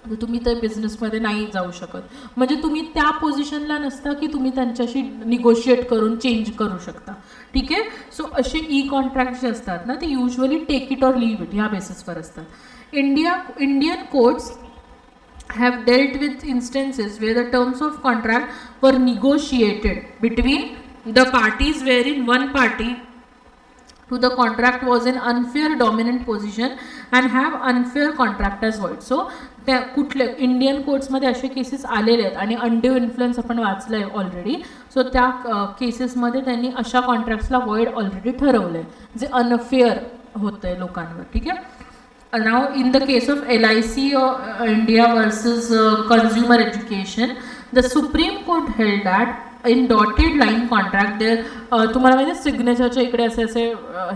तर तुम्ही त्या बिझनेसमध्ये नाही जाऊ शकत. म्हणजे तुम्ही त्या पोझिशनला नसता की तुम्ही त्यांच्याशी निगोशिएट करून चेंज करू शकता. ठीक आहे. सो असे ई कॉन्ट्रॅक्ट जे असतात ना, ते usually take it or leave it ह्या बेसिसवर असतात. Indian courts have dealt with instances where the terms of contract were negotiated between the parties wherein one party to the contract was in unfair dominant position and have unfair contract as void. So त्या कुठल्या Indian कोर्ट्समध्ये असे cases आलेले आहेत आणि undue influence आपण वाचलं आहे already. सो त्या केसेसमध्ये त्यांनी अशा कॉन्ट्रॅक्ट्सला वॉइड ऑलरेडी ठरवलं आहे जे अनफेअर होतं आहे लोकांवर. ठीक आहे. Now in the case of LIC India versus consumer education, the Supreme Court held that in dotted line contract there तुम्हाला माहिती आहे सिग्नेचरच्या इकडे असे असे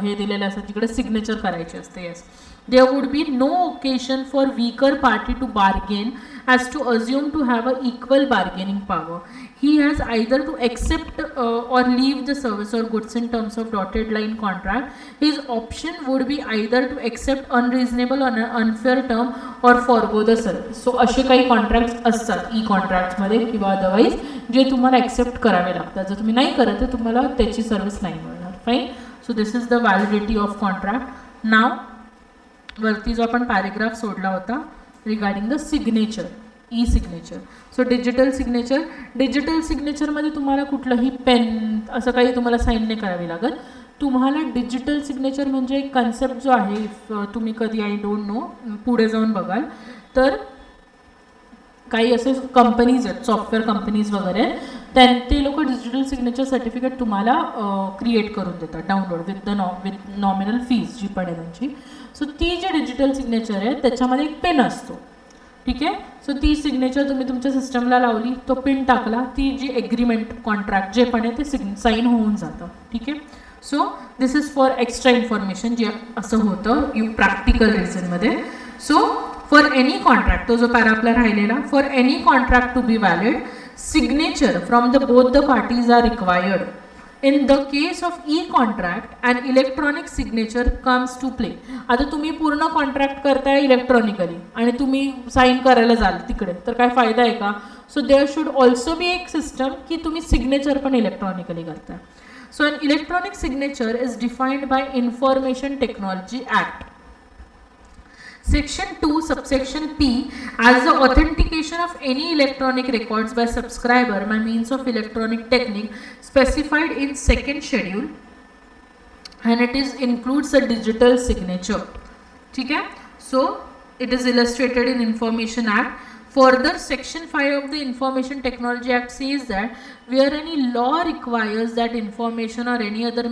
हे दिलेले असतात जिकडे सिग्नेचर करायचे असते. Yes, there would be no occasion for weaker party to bargain as to assume to have a equal bargaining power. He has either to accept or leave the service or goods in terms of dotted line contract. His option would be either to accept unreasonable or unfair term or forgo the service. So असे काही contracts असतात ई कॉन्ट्रॅक्ट्समध्ये किंवा otherwise जे तुम्हाला accept करावे लागतात. जर तुम्ही नाही करत तर तुम्हाला त्याची सर्व्हिस नाही मिळणार. Fine. So this is the validity of contract. Now वरती जो आपण पॅरेग्राफ सोडला होता regarding the signature, e signature. So digital सिग्नेचरमध्ये तुम्हाला कुठलंही पेन असं काही तुम्हाला साईन नाही करावी लागत. तुम्हाला डिजिटल सिग्नेचर म्हणजे एक कन्सेप्ट जो आहे, तुम्ही कधी आय डोंट नो पुढे जाऊन बघाल तर काही असे कंपनीज आहेत, सॉफ्टवेअर कंपनीज वगैरे, ते लोक डिजिटल सिग्नेचर सर्टिफिकेट तुम्हाला क्रिएट करून देतात डाउनलोड विथ नॉमिनल फीज जी पण आहे त्यांची. सो ती जी डिजिटल सिग्नेचर आहे त्याच्यामध्ये एक पेन असतो. ठीक आहे. सो ती सिग्नेचर तुम्ही तुमच्या सिस्टमला लावली, तो पिन टाकला, ती जी एग्रीमेंट कॉन्ट्रॅक्ट जे पण आहे ते साईन होऊन जातं. ठीक आहे. So this is for extra information जे असं होतं प्रॅक्टिकल रिझनमध्ये. सो फॉर एनी कॉन्ट्रॅक्ट, तो जो पॅरा आपला राहिलेला, for any contract to be valid signature from the both the parties are required. In the case of e contract and electronic signature comes to play. आता तुम्ही पूर्ण contract करताय electronically आणि तुम्ही साईन करायला जाल तिकडे तर काय फायदा आहे का? So there should also be एक सिस्टम की तुम्ही सिग्नेचर पण इलेक्ट्रॉनिकली करताय. So an electronic signature is defined by information technology act. Section 2 subsection P as the authentication of any electronic records by subscriber by means of electronic technique specified in second schedule, and it is includes a digital signature. ठीक है. So it is illustrated in Information Act. Further, Section 5 of the Information Technology Act says that where any law requires that information or any other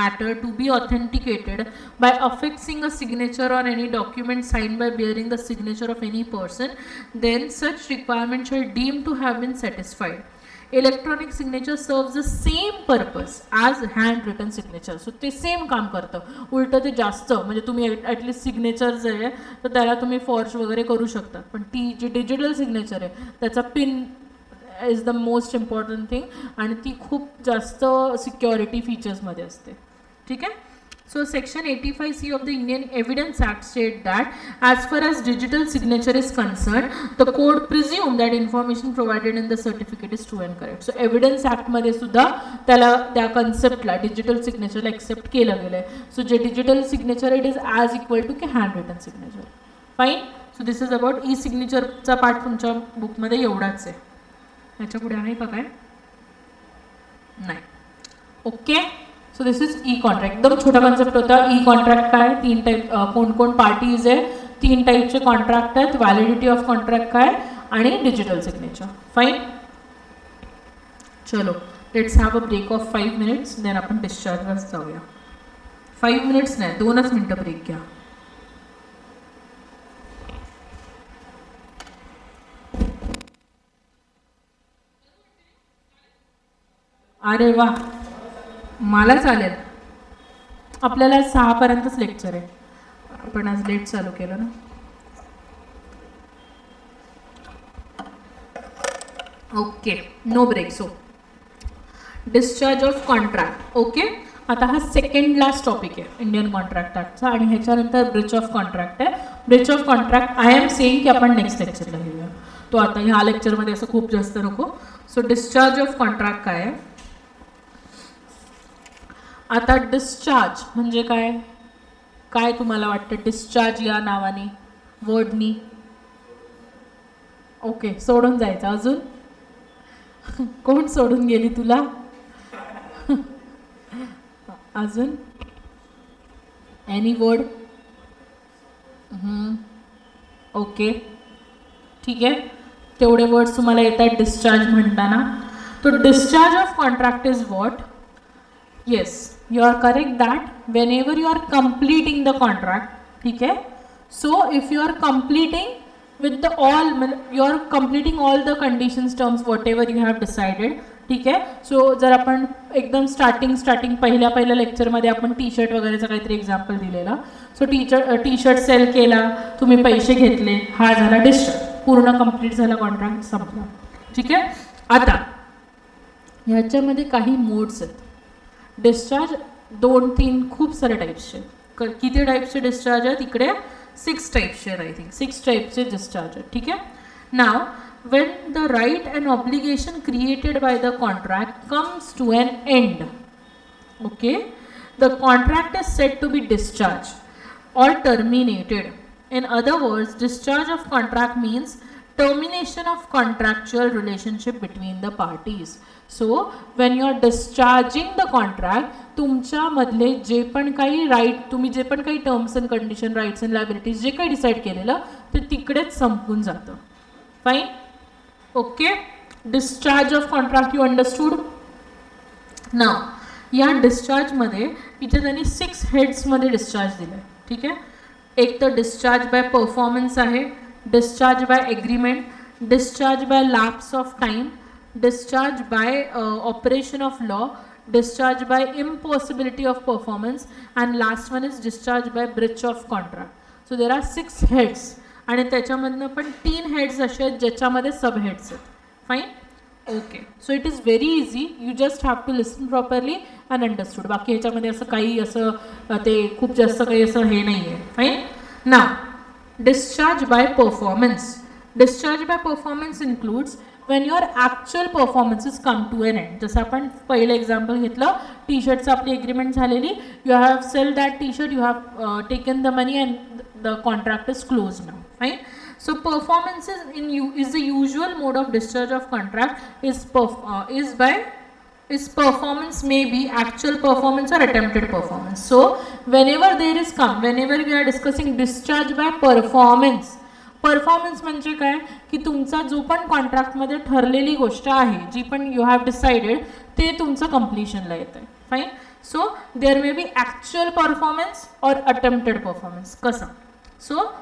matter to be authenticated by affixing a signature on any document signed by bearing the signature of any person, then such requirement shall deemed to have been satisfied. Electronic signature serves the same purpose as hand written signature. सो ते same काम करतं. उलटं ते जास्त म्हणजे तुम्ही at least signature जे आहे तर त्याला तुम्ही फॉर्ज वगैरे करू शकता. पण ती जी डिजिटल सिग्नेचर आहे त्याचा pin is the most important thing आणि ती खूप जास्त सिक्युरिटी फीचर्समध्ये असते. ठीक आहे. So section 85C of the Indian Evidence Act state that as far as digital signature is concerned, the court presume that information provided in the certificate is true and correct. So Evidence Act मध्ये सुद्धा त्याला त्या कन्सेप्टला digital सिग्नेचरला accept केलं गेलं आहे. So जे digital signature it is as equal to की hand written signature. Fine. So this is about e सिग्नेचरचा पार्ट तुमच्या बुकमध्ये एवढाच आहे. ह्याच्या पुढे आहे का काय? नाही. Okay. So this is e contract. एकदम छोटा कॉन्सेप्ट होता. ई कॉन्ट्रॅक्ट काय, तीन टाईप, कोण कोण पार्टीज आहे, तीन टाईपचे कॉन्ट्रॅक्ट आहेत, व्हॅलिडिटी ऑफ कॉन्ट्रॅक्ट काय आणि डिजिटल सिग्नेचर. फाईन. चलो let's have a break of 5 minutes. Then आपण डिस्चार्जवर जाऊया. 5 minutes नाही, 2च मिनटं ब्रेक घ्या. अरे वा, मला चालेल. आपल्याला 6पर्यंतच लेक्चर आहे. आपण आज लेट चालू केलं ना. Okay, no break. So discharge of contract. Okay, आता हा सेकंड लास्ट टॉपिक आहे इंडियन कॉन्ट्रॅक्ट ॲक्टचा, आणि ह्याच्यानंतर ब्रीच ऑफ कॉन्ट्रॅक्ट आहे. Breach of contract I am saying की आपण नेक्स्ट लेक्चरला घेऊया. तो आता ह्या लेक्चरमध्ये असं खूप जास्त नको. सो डिस्चार्ज ऑफ कॉन्ट्रॅक्ट काय आहे. आता डिस्चार्ज म्हणजे काय, काय तुम्हाला वाटतं डिस्चार्ज या नावाने, वर्डनी? ओके, सोडून जायचं. अजून कोण सोडून गेली तुला? अजून एनी वर्ड? ओके, ठीक आहे. तेवढे वर्ड्स तुम्हाला येतात डिस्चार्ज म्हणताना. तो discharge of contract is what? Yes, you are correct that whenever you are completing the contract, ठीक है. So if you are completing with the all, you are completing all the conditions, terms, whatever you have decided, ठीक है. सो जर आपण एकदम starting पहिल्या लेक्चरमध्ये आपण टी शर्ट वगैरेचं काहीतरी एक्झाम्पल दिलेलं. सो टी शर्ट सेल केला, तुम्ही पैसे घेतले, हा झाला डिस्चार्ज. पूर्ण कंप्लीट झाला, कॉन्ट्रॅक्ट संपला, ठीक आहे. आता ह्याच्यामध्ये काही मोड्स आहेत. डिस्चार्ज 2-3 खूप सारे टाईप्सचे. किती टाईप्सचे डिस्चार्ज आहेत इकडे? 6 टाईप्सचे आहेत. आय थिंक 6 टाईप्सचे डिस्चार्ज आहेत, ठीक आहे. नाव when the right and obligation created by the contract comes to an end, okay, the contract is said to be discharged or terminated. In other words, discharge of contract means termination of contractual relationship between the parties. So when you are discharging the contract, तुमच्यामधले जे पण काही right, तुम्ही जे पण काही terms and condition, rights and liabilities जे काही decide केलेलं ते तिकडेच संपून जातं. Fine, okay. Discharge of contract you understood. Now या डिस्चार्जमध्ये इथे त्यांनी 6 हेड्समध्ये डिस्चार्ज दिलं आहे, ठीक आहे. एक तर डिस्चार्ज बाय परफॉर्मन्स आहे, discharge by agreement, discharge by lapse of time, discharge by operation of law, discharge by impossibility of performance, and last one is discharge by breach of contract. So there are 6 heads, आणि त्याच्यामधनं पण 3 heads असे आहेत ज्याच्यामध्ये sub heads आहेत. Fine, okay. So it is very easy, you just have to listen properly and understood. बाकी ह्याच्यामध्ये असं काही असं ते खूप जास्त काही असं हे नाही आहे. Fine. Now discharge by performance. Discharge by performance includes when your actual performances come to an end. जसं आपण पहिलं एक्झाम्पल घेतलं, टी शर्टचं आपली एग्रीमेंट झालेली, you have sell that T shirt, you have taken the money and the contract is close now. Fine. So performances is the usual mode of discharge of contract is performance may be actual performance or attempted performance. So whenever we are discussing discharge by performance, performance म्हणजे काय की तुमचा जो पण कॉन्ट्रॅक्टमध्ये ठरलेली गोष्ट आहे, जी पण यू हॅव डिसाइडेड, ते तुमचं कम्प्लिशनला येतं आहे. Fine. So there may be actual performance और अटेम्प्टेड परफॉर्मन्स. कसं? सो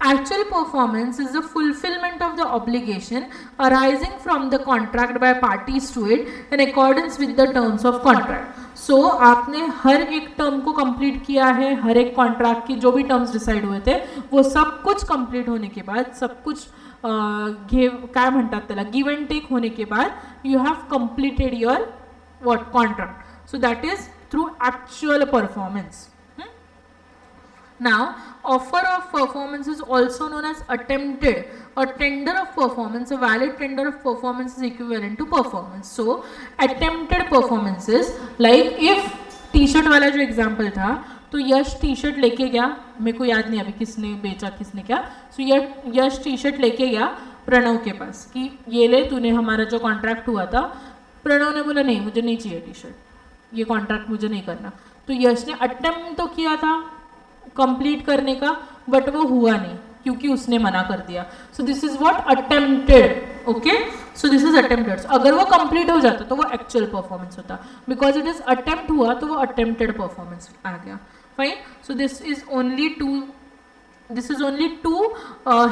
actual performance is the fulfillment of the obligation arising from the contract by parties to it in accordance with the terms of contract. So आपने हर एक term को complete किया है, हर एक contract की जो भी टर्म्स डिसाइड हुए थे वो सब कुछ कंप्लीट होने के बाद, सब कुछ काय म्हणतात त्याला, गिव अँड टेक होने के बाद you have completed your what contract. So that is through actual performance. Now, offer of performance is also known as attempted or tender of performance. A valid tender of performance is equivalent to performance. So, attempted performances, like if T-shirt वाला जो example था, तो यश T shirt लेके गया, मेरे को याद नहीं अभी किसने बेचा किसने क्या. सो यश टी शर्ट लेके गया प्रणव के पास कि ये ले, तूने हमारा जो कॉन्ट्रैक्ट हुआ था. प्रणव ने बोला नहीं, मुझे नहीं चाहिए टी शर्ट, ये कॉन्ट्रैक्ट मुझे नहीं करना. तो यश ने अटेम्प्ट तो किया था कंप्लीट करने का, बट वो हुआ नहीं क्योंकि उसने मना कर दिया. So this is what attempted. Okay, so this is attempted. अगर वो कंप्लीट हो जाता तो वो एक्चुअल परफॉर्मेंस होता. बिकॉज इट इज अटेम्प्ट हुआ तो वो अटेम्प्टेड परफॉर्मेंस आ गया. Fine. So this is only two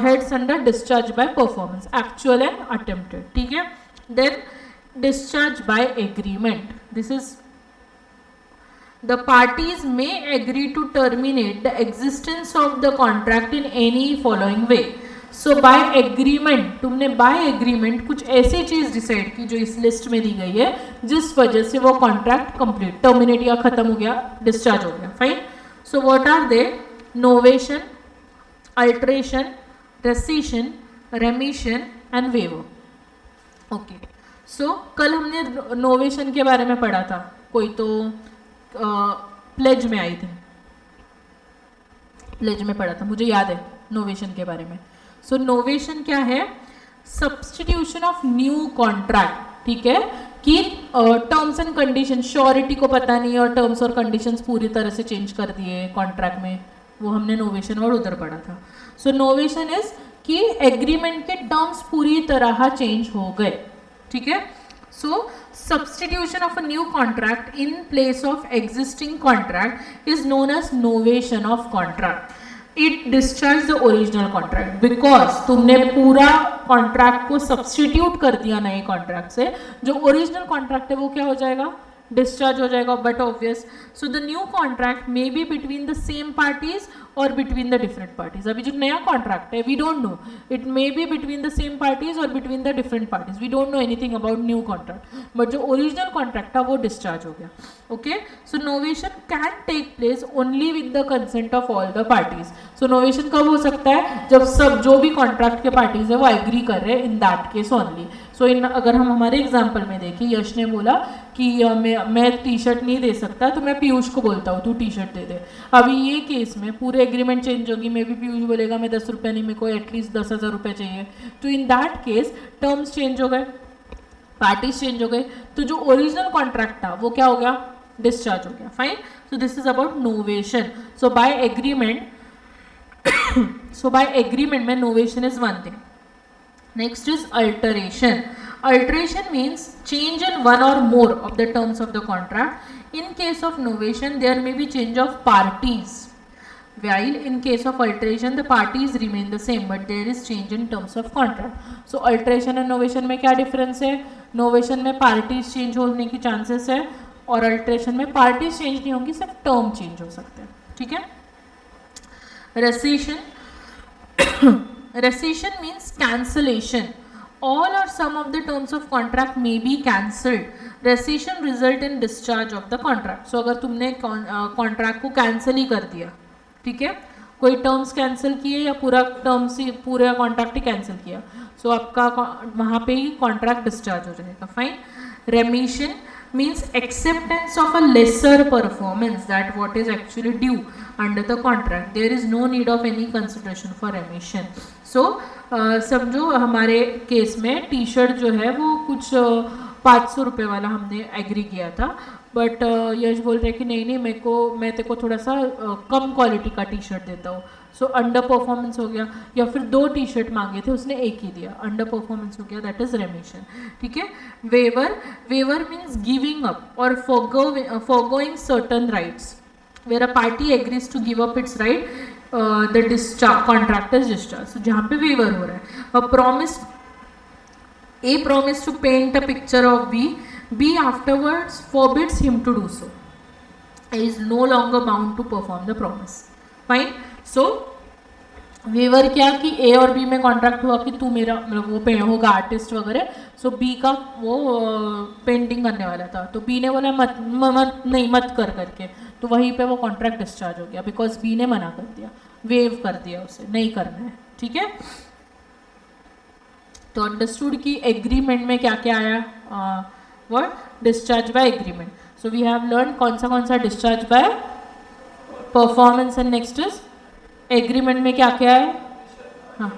heads under discharge by performance, actual and attempted. ठीक है. Then discharge by agreement. This is the parties may agree to terminate the existence of the contract in any following way. So by agreement, तुमने by agreement कुछ ऐसी चीज decide की जो इस list में दी गई है जिस वजह से वो कॉन्ट्रैक्ट कंप्लीट टर्मिनेट या खत्म हो गया, डिस्चार्ज हो गया. Fine. So what are they? Novation, alteration, rescission, remission and waiver. Okay. So कल हमने नोवेशन के बारे में पढ़ा था. कोई तो प्लेज में आई थी, प्लेज में पढ़ा था, मुझे याद है नोवेशन के बारे में. सो नोवेशन क्या है? Substitution of new contract. ठीक है, कि टर्म्स एंड कंडीशन, श्योरिटी को पता नहीं और टर्म्स और कंडीशंस पूरी तरह से चेंज कर दिए कॉन्ट्रैक्ट में, वो हमने नोवेशन वर्ड उधर पढ़ा था. सो नोवेशन इज कि एग्रीमेंट के टर्म्स पूरी तरह चेंज हो गए. ठीक है. So substitution of a new contract in place of existing contract is known as novation of contract. It discharges the original contract because तुमने पूरा कॉन्ट्रैक्ट को सब्सटीट्यूट कर दिया नए कॉन्ट्रैक्ट से. जो ओरिजिनल कॉन्ट्रैक्ट है वो क्या हो जाएगा? डिस्चार्ज हो जाएगा. But obvious. So the new contract may be between the same parties और बिटवीन द डिफरेंट पार्टीज. अभी जो नया कॉन्ट्रैक्ट है we don't know, it may be between the same parties और between the different parties. We don't know anything about new contract. But जो original contract था वो discharge हो गया. Okay. So novation can take place only with the consent of all the parties. So novation कब हो सकता है? जब सब जो भी कॉन्ट्रैक्ट के पार्टीज है वो एग्री कर रहे हैं, इन दैट केस ओनली. सो इन अगर हम हमारे एग्जाम्पल में देखें, यश ने बोला कि मैं टी शर्ट नहीं दे सकता तो मैं पीयूष को बोलता हूँ तू टी शर्ट दे दे. अभी ये केस में पूरे एग्रीमेंट चेंज होगी. मे बी पीयूष बोलेगा मैं 10 रुपये नहीं, मेरे को एटलीस्ट 10,000 रुपये चाहिए. तो in that case terms change हो गए, पार्टीज चेंज हो गए, तो जो ओरिजिनल कॉन्ट्रैक्ट था वो क्या हो गया? डिस्चार्ज हो गया. Fine. So this is about novation. So by agreement, so by agreement में novation is one thing. Next is alteration. Alteration means change in one or more of the terms of the contract. In case of novation, there may be change of parties. While in case of alteration, the parties remain the same, but there is change in terms of contract. So alteration and novation में क्या difference है? Novation में parties change होने की chances है और alteration में parties change नहीं होंगी, सिर्फ term change हो सकते हैं. ठीक है. Rescission. Rescission means cancellation. All or some of the terms of contract may be cancelled. Rescission result in discharge of the contract. So अगर तुमने कॉन्ट्रैक्ट को कैंसिल ही कर दिया, ठीक है, कोई टर्म्स कैंसिल किए या पूरा टर्म्स ही पूरा कॉन्ट्रैक्ट ही कैंसिल किया, सो आपका वहाँ पे ही कॉन्ट्रैक्ट डिस्चार्ज हो जाएगा. Fine. रेमिशन means acceptance of a lesser performance that what is actually due under the contract. There is no need of any consideration for remission. So समझो हमारे केस में टी शर्ट जो है वो कुछ 500 रुपये वाला हमने एग्री किया था, बट यश बोल रहे कि नहीं मैं तेरे को थोड़ा सा कम क्वालिटी का टी शर्ट देता हूँ. सो अंडर परफॉर्मेंस हो गया. या फिर 2 टी शर्ट मांगे थे उसने एक ही दिया, अंडर परफॉर्मेंस हो गया, दैट इज रेमिशन. ठीक है. Waiver. Waiver means giving up और forgoing certain rights. Where a party agrees to give up its right, the discharge contract is discharge. So जहाँ पे वेवर हो रहा है. A promise, A promised to paint a picture of B. B afterwards forbids him to do so. He is no longer bound to perform the promise. Fine. So waiver क्या कि ए और B में contract हुआ कि तू मेरा मतलब वो पे होगा आर्टिस्ट वगैरह. सो बी का वो पेंटिंग करने वाला था, तो बी ने बोला मत कर करके, तो वहीं पे वो कॉन्ट्रैक्ट डिस्चार्ज हो गया बिकॉज बी ने मना कर दिया, वेव कर दिया उसे, नहीं करना है. ठीक है. तो अंडरस्टूड कि एग्रीमेंट में क्या क्या आया, word discharge by agreement. So we have learn कौन सा discharge by performance and next is agreement में क्या क्या है. हाँ,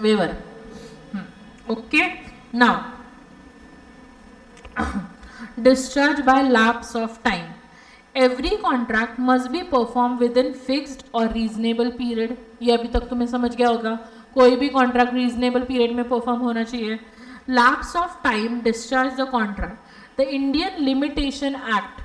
waiver. Okay. Now discharge by lapse of time. Every contract must be perform within fixed और reasonable period. ये अभी तक तुम्हें समझ गया होगा, कोई भी कॉन्ट्रैक्ट रीजनेबल पीरियड में परफॉर्म होना चाहिए. Lapse of time discharge the contract. The Indian limitation act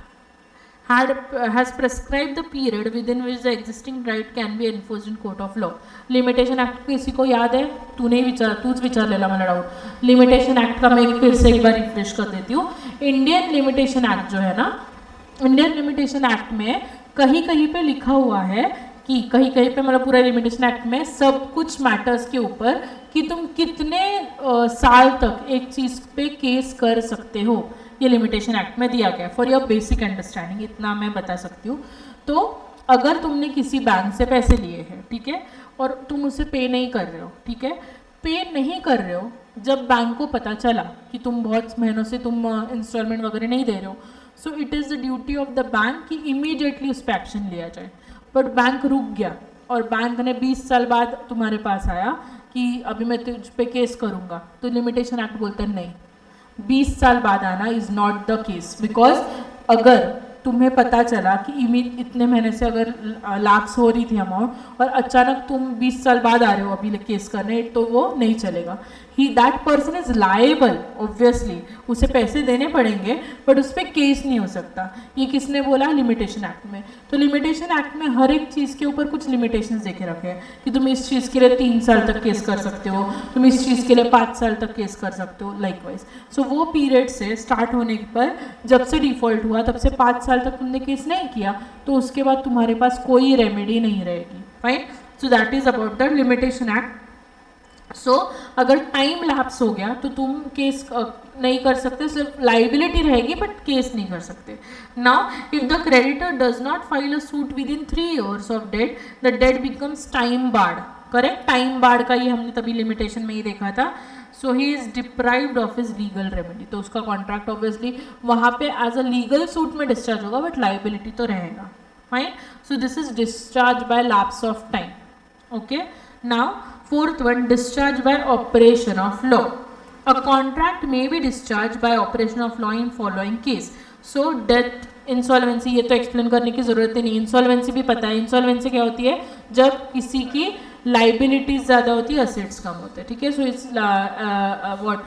has prescribed the period within which the existing right can be enforced in court of law. Limitation act किसी को याद है? तूने विचार, तूच विचारलेला मला डाउट. लिमिटेशन एक्ट का मैं फिर से एक बार रिफ्रेश कर देती हूँ. इंडियन लिमिटेशन एक्ट जो है ना, इंडियन लिमिटेशन एक्ट में कहीं कहीं पे लिखा हुआ है कि कहीं कहीं पे मतलब पूरा लिमिटेशन एक्ट में सब कुछ मैटर्स के ऊपर कि तुम कितने साल तक एक चीज़ पे केस कर सकते हो, ये लिमिटेशन एक्ट में दिया गया. फॉर योर बेसिक अंडरस्टैंडिंग इतना मैं बता सकती हूँ. तो अगर तुमने किसी बैंक से पैसे लिए हैं, ठीक है, और तुम उसे पे नहीं कर रहे हो, ठीक है, पे नहीं कर रहे हो, जब बैंक को पता चला कि तुम बहुत महीनों से तुम इंस्टॉलमेंट वगैरह नहीं दे रहे हो, so it is the duty of the bank कि इमीडिएटली उस पर एक्शन लिया जाए. बट बैंक रुक गया और बैंक ने 20 साल बाद तुम्हारे पास आया कि अभी मैं तुझ पे केस करूँगा, तो लिमिटेशन एक्ट बोलता है नहीं, 20 साल बाद आना is not the case. Because अगर तुम्हें पता चला कि इतने महीने से अगर लैप्स हो रही थी अमाउंट और अचानक तुम 20 साल बाद आ रहे हो अभी केस करने, तो वो नहीं चलेगा. He that person is liable, obviously उसे पैसे देने पड़ेंगे बट उस पर केस नहीं हो सकता. ये किसने बोला? लिमिटेशन एक्ट में. तो लिमिटेशन एक्ट में हर एक चीज़ के ऊपर कुछ लिमिटेशंस देखे रखे हैं कि तुम इस चीज़ के लिए 3 साल तक केस कर सकते हो, तुम इस चीज़ के लिए 5 साल तक केस कर सकते हो, लाइकवाइज. सो वो पीरियड से स्टार्ट होने पर जब से डिफ़ॉल्ट हुआ तब से 5 साल तक तुमने केस नहीं किया, तो उसके बाद तुम्हारे पास कोई रेमेडी नहीं रहेगी. Fine. So that is about the limitation act. So अगर टाइम लैप्स हो गया तो तुम केस नहीं कर सकते, सिर्फ लाइबिलिटी रहेगी बट केस नहीं कर सकते. Now if the creditor does not file a suit within 3 years of debt, the debt becomes time barred. Correct, time barred का ये हमने तभी लिमिटेशन में ही देखा था. So he is deprived of his legal remedy. तो उसका कॉन्ट्रैक्ट ऑब्वियसली वहाँ पे एज अ लीगल सूट में डिस्चार्ज होगा बट लाइबिलिटी तो रहेगा. Fine. So this is discharge by lapse of time. Okay. Now fourth one, discharge by operation of law. A contract may be discharged by operation of law in following case. So death, insolvency, ये तो explain करने की ज़रूरत ही नहीं. Insolvency भी पता है. Insolvency क्या होती है? जब किसी की लाइबिलिटीज ज़्यादा होती है, असेट्स कम होते हैं. ठीक है. So it's what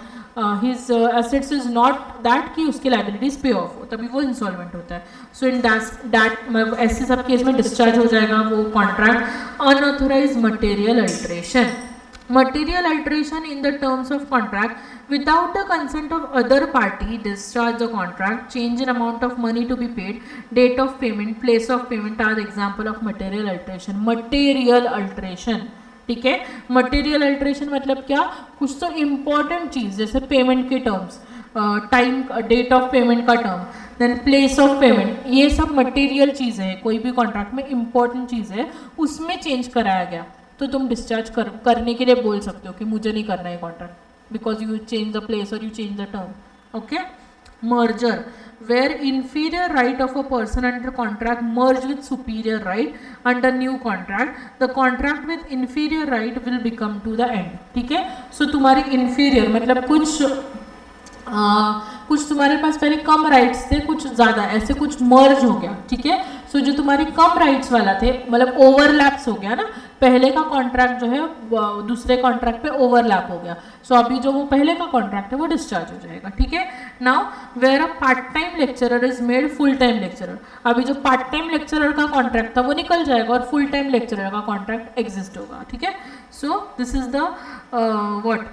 his assets is not that कि उसकी लाइबिलिटीज पे ऑफ हो, तभी वो इंसॉल्वेंट होता है. सो इन दैट ऐसे सब केस में डिस्चार्ज हो जाएगा वो contract. Unauthorise material alteration. Material alteration in the terms of contract without the consent of other party discharge the contract. Change in amount of money to be paid, date of payment, place of payment are the example of material alteration. Material alteration, ठीक है. Material alteration मतलब क्या? कुछ तो important चीज़ जैसे payment के terms, time, date of payment का term, then place of payment, ये सब मटेरियल चीज़ है. कोई भी कॉन्ट्रैक्ट में इम्पॉर्टेंट चीज़ है, उसमें चेंज कराया गया तो तुम डिस्चार्ज करने के लिए बोल सकते हो कि मुझे नहीं करना है contract because you change the place और you change the term. Okay. Merger, where inferior right of a person under contract merge with superior right under new contract, the contract with inferior right will become to the end. ठीक है. सो तुम्हारे inferior मतलब कुछ तुम्हारे पास पहले कम rights थे, कुछ ज़्यादा, ऐसे कुछ मर्ज हो गया. ठीक है. सो जो तुम्हारे कम राइट्स वाला थे मतलब ओवरलैप्स हो गया ना, पहले का कॉन्ट्रैक्ट जो है दूसरे कॉन्ट्रैक्ट पे ओवरलैप हो गया. सो अभी जो वो पहले का कॉन्ट्रैक्ट है वो डिस्चार्ज हो जाएगा. ठीक है. Now where a part time lecturer is made full time lecturer. अभी जो पार्ट टाइम लेक्चरर का कॉन्ट्रैक्ट था वो निकल जाएगा और फुल टाइम लेक्चरर का कॉन्ट्रैक्ट एग्जिस्ट होगा. ठीक है. So this is the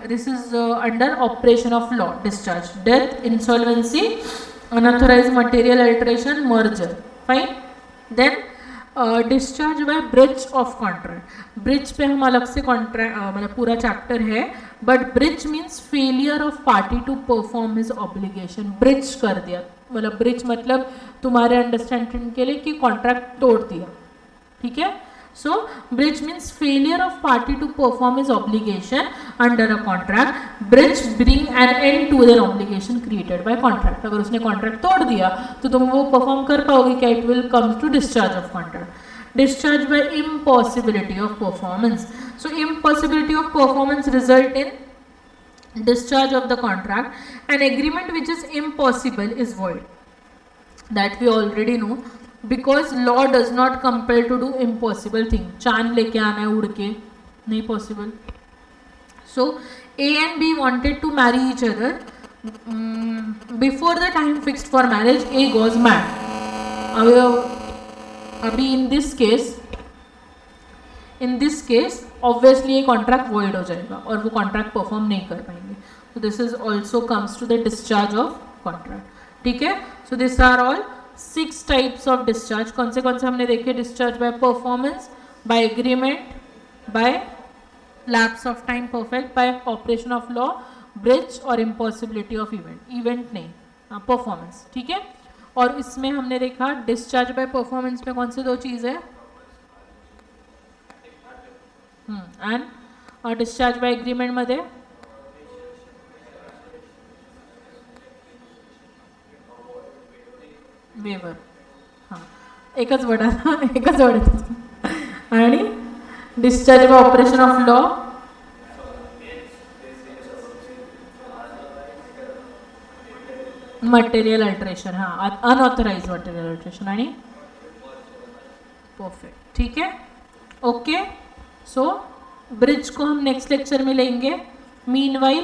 this is under operation of law. Discharge, death, insolvency, unauthorised material alteration, merger. Fine. Then discharge by breach of contract. Breach पे हम अलग से कॉन्ट्रैक्ट मतलब पूरा चैप्टर है, but breach means failure of party to perform his obligation. Breach कर दिया मतलब ब्रिच मतलब तुम्हारे अंडरस्टैंडिंग के लिए कि कॉन्ट्रैक्ट तोड़ दिया. ठीक है. So breach means failure of party to perform his obligation under a contract. Breach bring an end to their obligation created by contract. अगर उसने कॉन्ट्रैक्ट तोड़ दिया तो तुम वो परफॉर्म कर पाओगे क्या? It will comes to discharge of contract. Discharge by impossibility of performance. So impossibility of performance result in discharge of the contract. An agreement which is impossible is void. That we already know because law does not compel to do impossible thing. चांद लेके आना है उड़ के, नहीं possible. So A and B wanted to marry each other. Before the time fixed for marriage, A goes mad. अभी इन this case obviously ये contract void हो जाएगा और वो कॉन्ट्रैक्ट परफॉर्म नहीं कर पाएंगे. तो this is also comes to the discharge of contract. ठीक है. So this are all 6 types of discharge. कौन से हमने देखे? Discharge by performance, by agreement, by lapse of time perfect, by operation of law, breach और impossibility of event नहीं, performance. ठीक है. और इसमें हमने देखा डिस्चार्ज बाय परफॉर्मेंस में कौन से 2 चीज़ है? एंड डिस्चार्ज बाय एग्रीमेंट मध्ये वेवर. हां, एकच वर्ड आणि discharge by operation of law, material alteration. हां, अनऑथराइज मटेरियल अल्टरेशन आणि परफेक्ट. ठीक है. ओके. सो ब्रिज को हम नेक्स्ट लेक्चर में लेंगे. मीनवाइल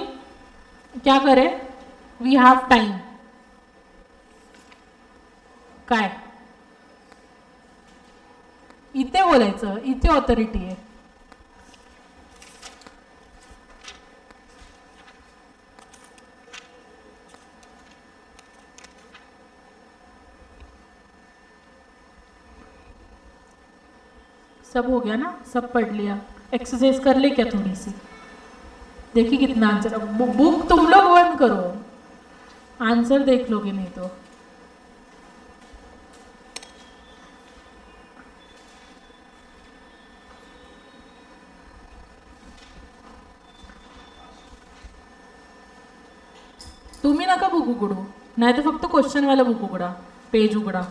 क्या करें? We have time. काय इथे बोलायचं, इथे ऑथॉरिटी आहे. सब हो गया ना? सब पढ़ लिया? एक्सरसाइज कर ले क्या थोड़ी सी? देखिए कितना आंसर. बुक तुम लोग बंद करो, आंसर देख लोगे नहीं तो. तुम्ही नका बुक उघडू, नाही तर फक्त क्वेश्चनवाला बुक उघडा, पेज उघडा.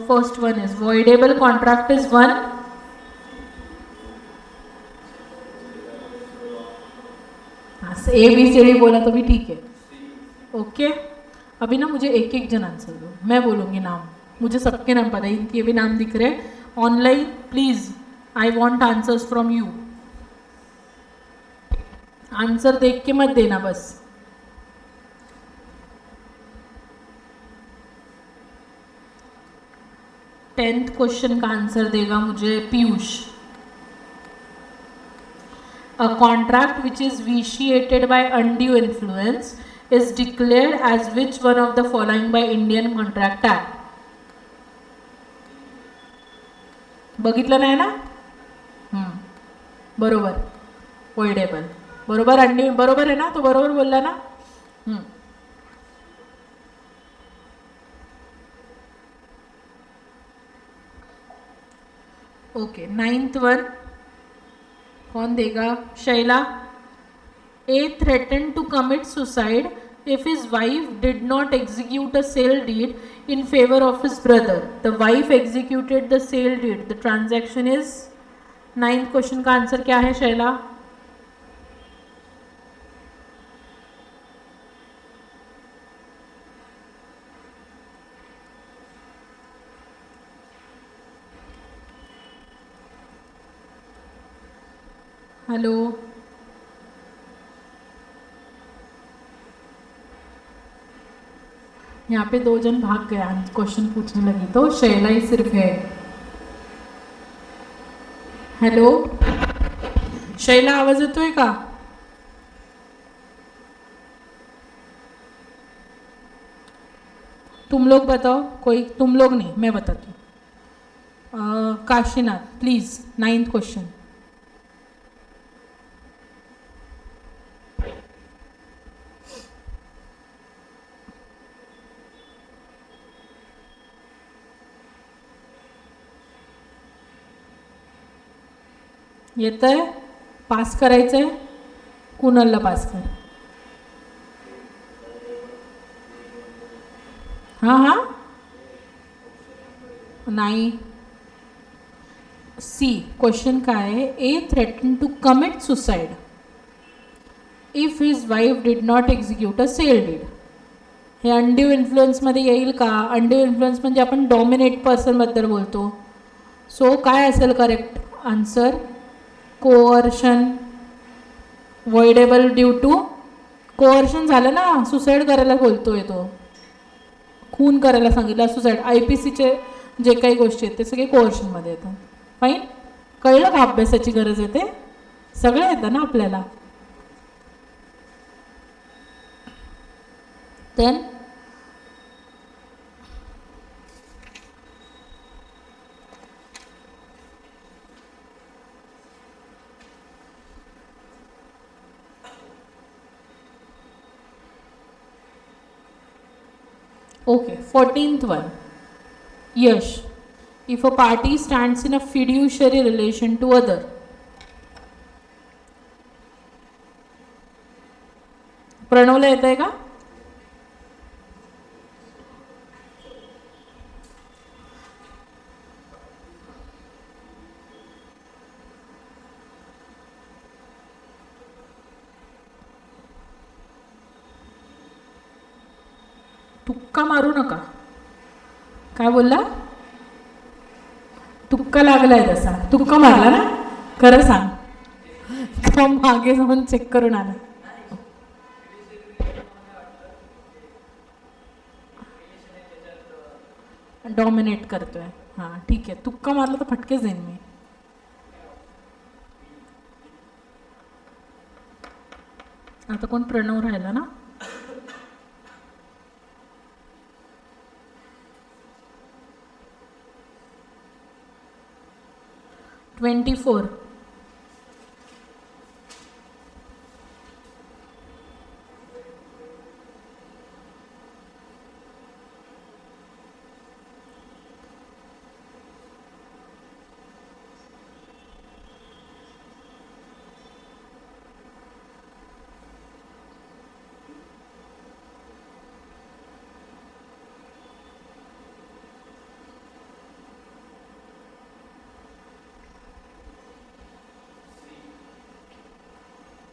First one is voidable contract is one. ABCD बोला तो भी ठीक है. ओके. अभी ना मुझे एक जन आंसर दो, मैं बोलूँगी नाम. मुझे सबके नाम पता है, इनके भी नाम दिख रहे हैं online. Please I want answers from you. Answer देख के मत देना बस. टेंथ क्वेश्चन का आंसर देगा मुझे Piyush. A contract which is vitiated by undue influence is declared as which one of the following by Indian contract act. बघितलं नाही ना? बरोबर. वॉइडेबल बरोबर. अनड्यू बरोबर आहे ना? तो बरोबर बोलला ना? ओके. 9th वन कौन देगा? Shaila. A threaten to commit suicide if his wife did not execute a sale deed in favor of his brother. The wife executed the sale deed. The transaction is 9th question का answer क्या है Shaila? Hello. यहाँ पे 2 जन भाग गया question पूछने लगी तो शैला ही सिर्फ है. हेलो शैला, आवाज येतोय का? तुम लोग बताओ. कोई तुम लोग नहीं, मैं बताती हूँ. काशीनाथ प्लीज. 9th question. येत आहे? पास करायचं आहे? कुणाला पास कर. हां हां नाही. सी क्वेश्चन काय आहे? A threaten to commit suicide if his wife did not execute a sale deed. हे अनड्यू इन्फ्लुएन्समध्ये येईल का? अनड्यू इन्फ्लुएन्स म्हणजे आपण डॉमिनेट पर्सनबद्दल बोलतो. सो काय असेल correct answer? Coercion, voidable due to coercion झालं ना, सुसाईड करायला बोलतोय तो, खून करायला सांगितलं, सुसाईड. IPCचे जे काही गोष्टी आहेत ते सगळे कोअर्शनमध्ये येतात. फाईन, कळलं का अभ्यासाची गरज आहे ते? सगळं येतं ना आपल्याला. Then okay, 14th one, Yash. If a party stands in a fiduciary relation to other, प्रणवला येत आहे का? तुक्का मारू नका. काय बोलला? तुक्का लागलाय तसा. तुक्का मारला ना? खरं सांग, का मागे जाऊन चेक करून आला? डॉमिनेट करतोय. हां ठीक आहे, तुक्का मारला तर फटकेच देईन मी. आता कोण? प्रणव राहिला ना? $24.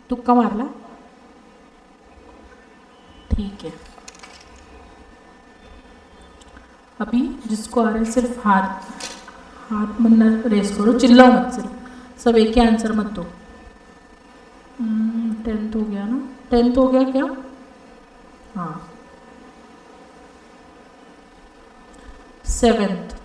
तुक्का मारला? ठीक है. अभी जिसको आ रहा है सिर्फ हाथ मत रेस करो, चिल्लाओ मत, सिर्फ सब एक ही आंसर मत दो. 10th हो गया ना? 10th हो गया क्या? हाँ. 7th.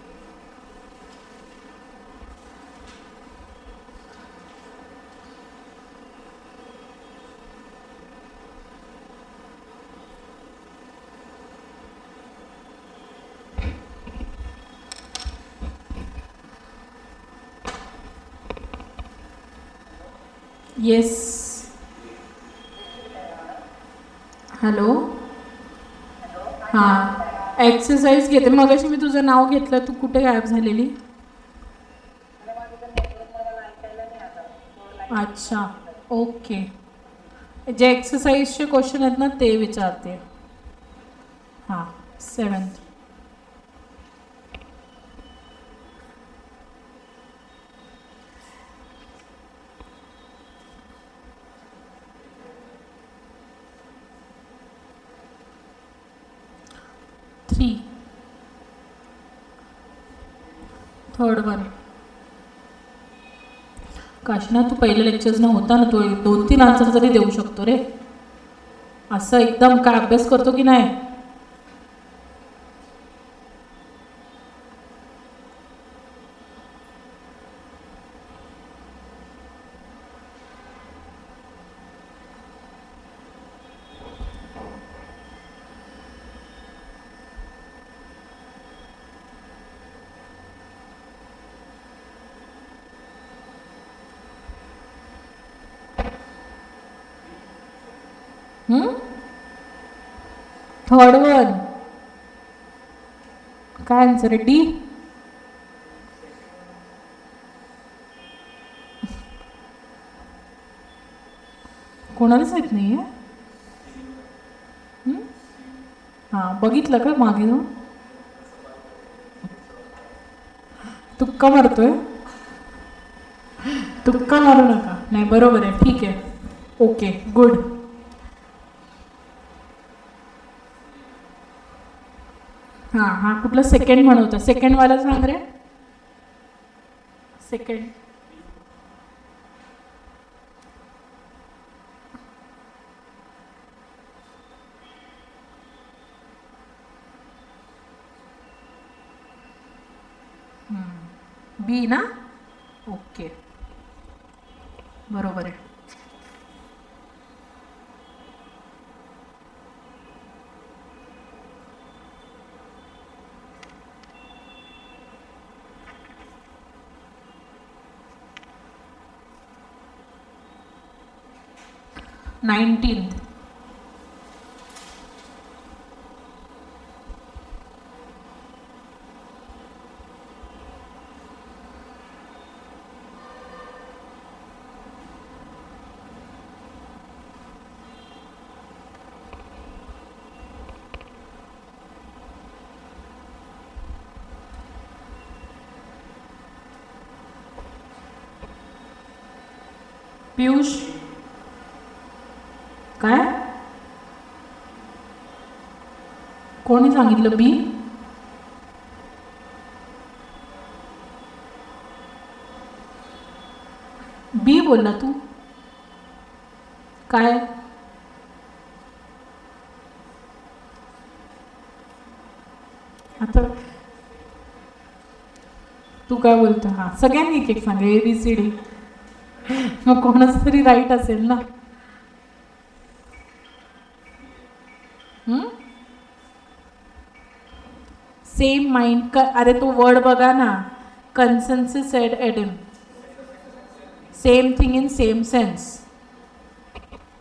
येस. हॅलो. हां, एक्सरसाइज घेते. मगाशी मी तुझं नाव घेतलं, तू कुठे गायब झालेली? अच्छा, ओके. जे एक्सरसाइजचे क्वेश्चन आहेत ना ते विचारते. हां, 7th. Third one. काशना, तू पहिल्या लेक्चर्स न होता ना, तो 2-3 आन्सर जरी देऊ शकतो रे. असं एकदम काय अभ्यास करतो की नाही? Third one. काय आन्सर आहे? डी. कोणालाच येत नाही आहे? हां, बघितलं का मागे जाऊन? तुक्का मारतोय? तुक्का मारू नका. नाही, बरोबर आहे. ठीक आहे, ओके, गुड. हां हां, कुठलं सेकंड म्हणवतं? सेकंडवाला सांग रे. सेकंड बी ना. ओके, बरोबर आहे. नाईन्टीन्थ. पियुष काय, कोणी सांगितलं बी? बी बोलला तू काय? आता तू काय बोलतो? हां, सगळ्यांनी एक एक सांगा, ABCD. मग कोणाच तरी राईट असेल ना. Same mind. अरे तो वर्ड बघा ना, consensus ad idem, same thing in same sense.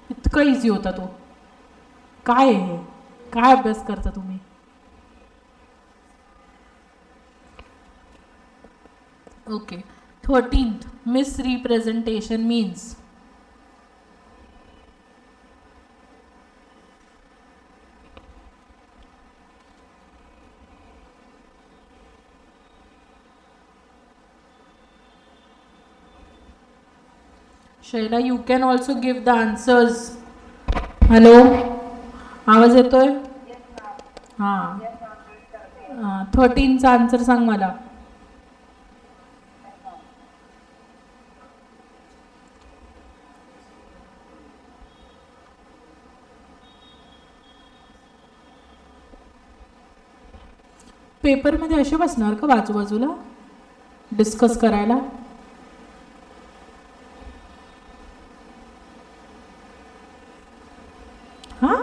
इतका इझी होता तो. काय आहे, काय अभ्यास करता तुम्ही? Okay. 13th, misrepresentation means Shaila, you can also give the answers. Hello, आवाज येतोय? हां, 13चा आन्सर सांग मला. पेपरमध्ये असे बसणार का बाजूबाजूला डिस्कस करायला? हां,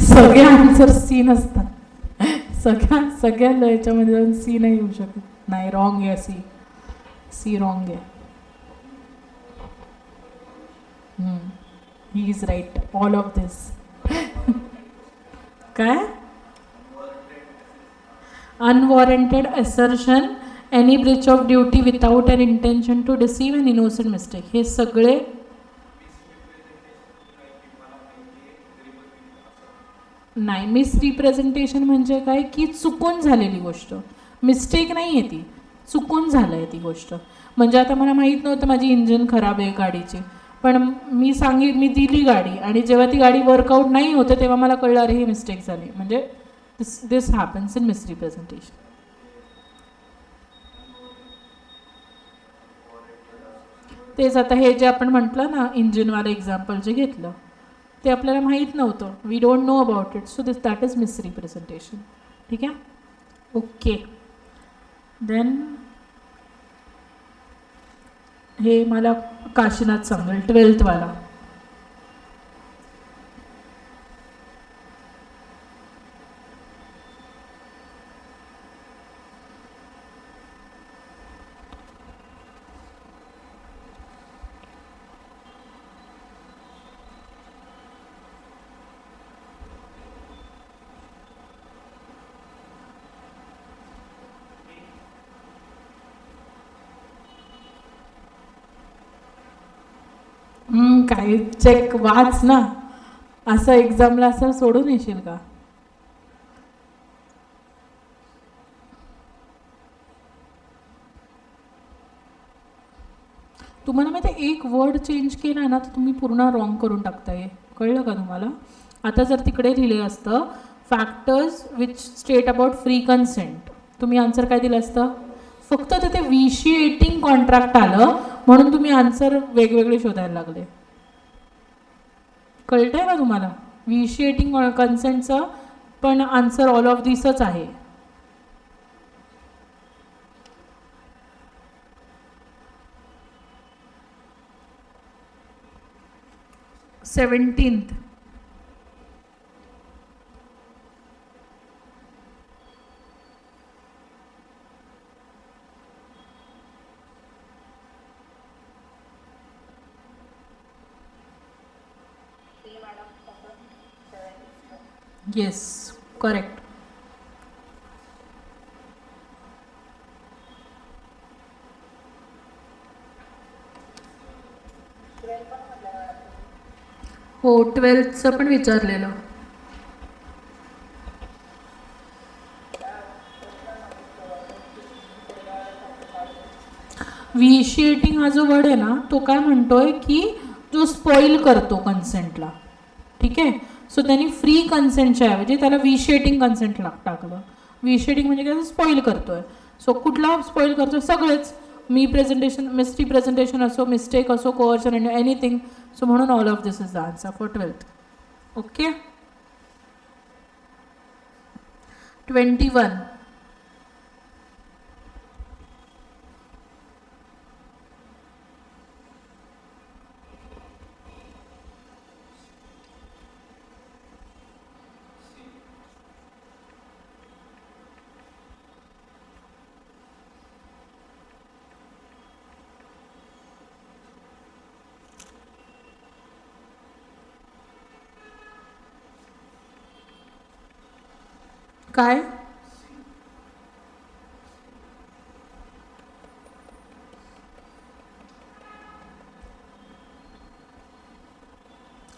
सगळे आन्सर सी नसतात. सगळ्या याच्यामध्ये जाऊन सी नाही येऊ शकत. नाही, रॉंग आहे. सी रॉंग आहे. He is right all of this. काय? Unwarranted assertion, any breach of duty without an intention to deceive, an innocent mistake. हे सगळे नाही. मिसरिप्रेझेंटेशन म्हणजे काय की चुकून झालेली गोष्ट. मिस्टेक नाही आहे ती, चुकून झालं आहे ती गोष्ट. म्हणजे आता मला माहीत नव्हतं माझी इंजिन खराब आहे गाडीची, पण मी दिली गाडी आणि जेव्हा ती गाडी वर्कआउट नाही होते तेव्हा मला कळलं अरे ही मिस्टेक झाली. म्हणजे दिस हॅपन्स इन मिसरिप्रेझेंटेशन. तेच आता हे जे आपण म्हटलं ना, इंजिनवालं एक्झाम्पल जे घेतलं ते आपल्याला माहीत नव्हतं. We don't know about it, so that is misrepresentation. ठीक आहे. ओके. देन हे मला काशीनाथ सांगेल 12th वाला. काय चेक वाच ना, असं एक्झामला असं सोडून येशील का? तुम्हाला माहिती एक वर्ड चेंज केला ना तर तुम्ही पूर्ण रॉंग करून टाकताय. कळलं का तुम्हाला? आता जर तिकडे लिहिले असतं factors which state about free consent, तुम्ही आन्सर काय दिलं असतं? फक्त तिथे विशिएटिंग कॉन्ट्रॅक्ट आलं म्हणून तुम्ही आन्सर वेगवेगळे शोधायला लागले. कळतंय का तुम्हाला? विशिएटिंग कन्सेंटचं पण आन्सर ऑल ऑफ दिसच आहे. 17th. Yes, correct. हो 12th पण विचारलेलं. विशिएटिंग हा जो वर्ड आहे ना तो काय म्हणतोय की जो स्पॉइल करतो कन्सेंटला. ठीक आहे. सो त्यांनी फ्री कन्सेंटच्या ऐवजी त्याला विशिएटिंग कन्सेंट टाकलं. विशिएटिंग म्हणजे काय स्पॉइल करतोय. सो कुठला स्पॉइल करतोय सगळेच. मिस्टी प्रेझेंटेशन असो, मिस्टेक असो, कोअर्शन, एनिथिंग. सो म्हणून all of this is the answer for 12th. Okay. 21. काय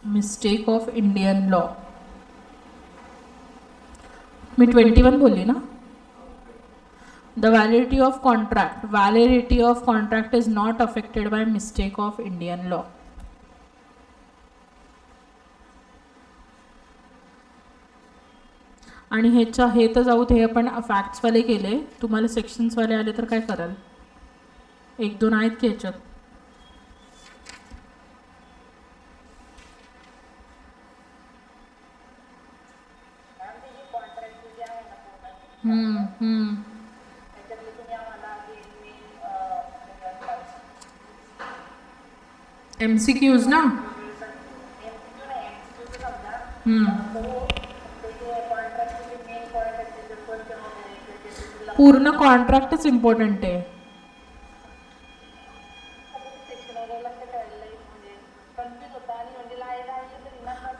मिस्टेक ऑफ इंडियन लॉ. मी 21 बोलली ना. The validity of contract is not affected by mistake of Indian law. आणि हे तर जाऊ दे, आपण फॅक्ट्सवाले केले. तुम्हाला सेक्शन्सवाले आले तर काय कराल? 1-2 आहेत की ह्याच्यात? MCQs ना. पूर्ण कॉन्ट्रॅक्टच इम्पॉर्टंट आहे.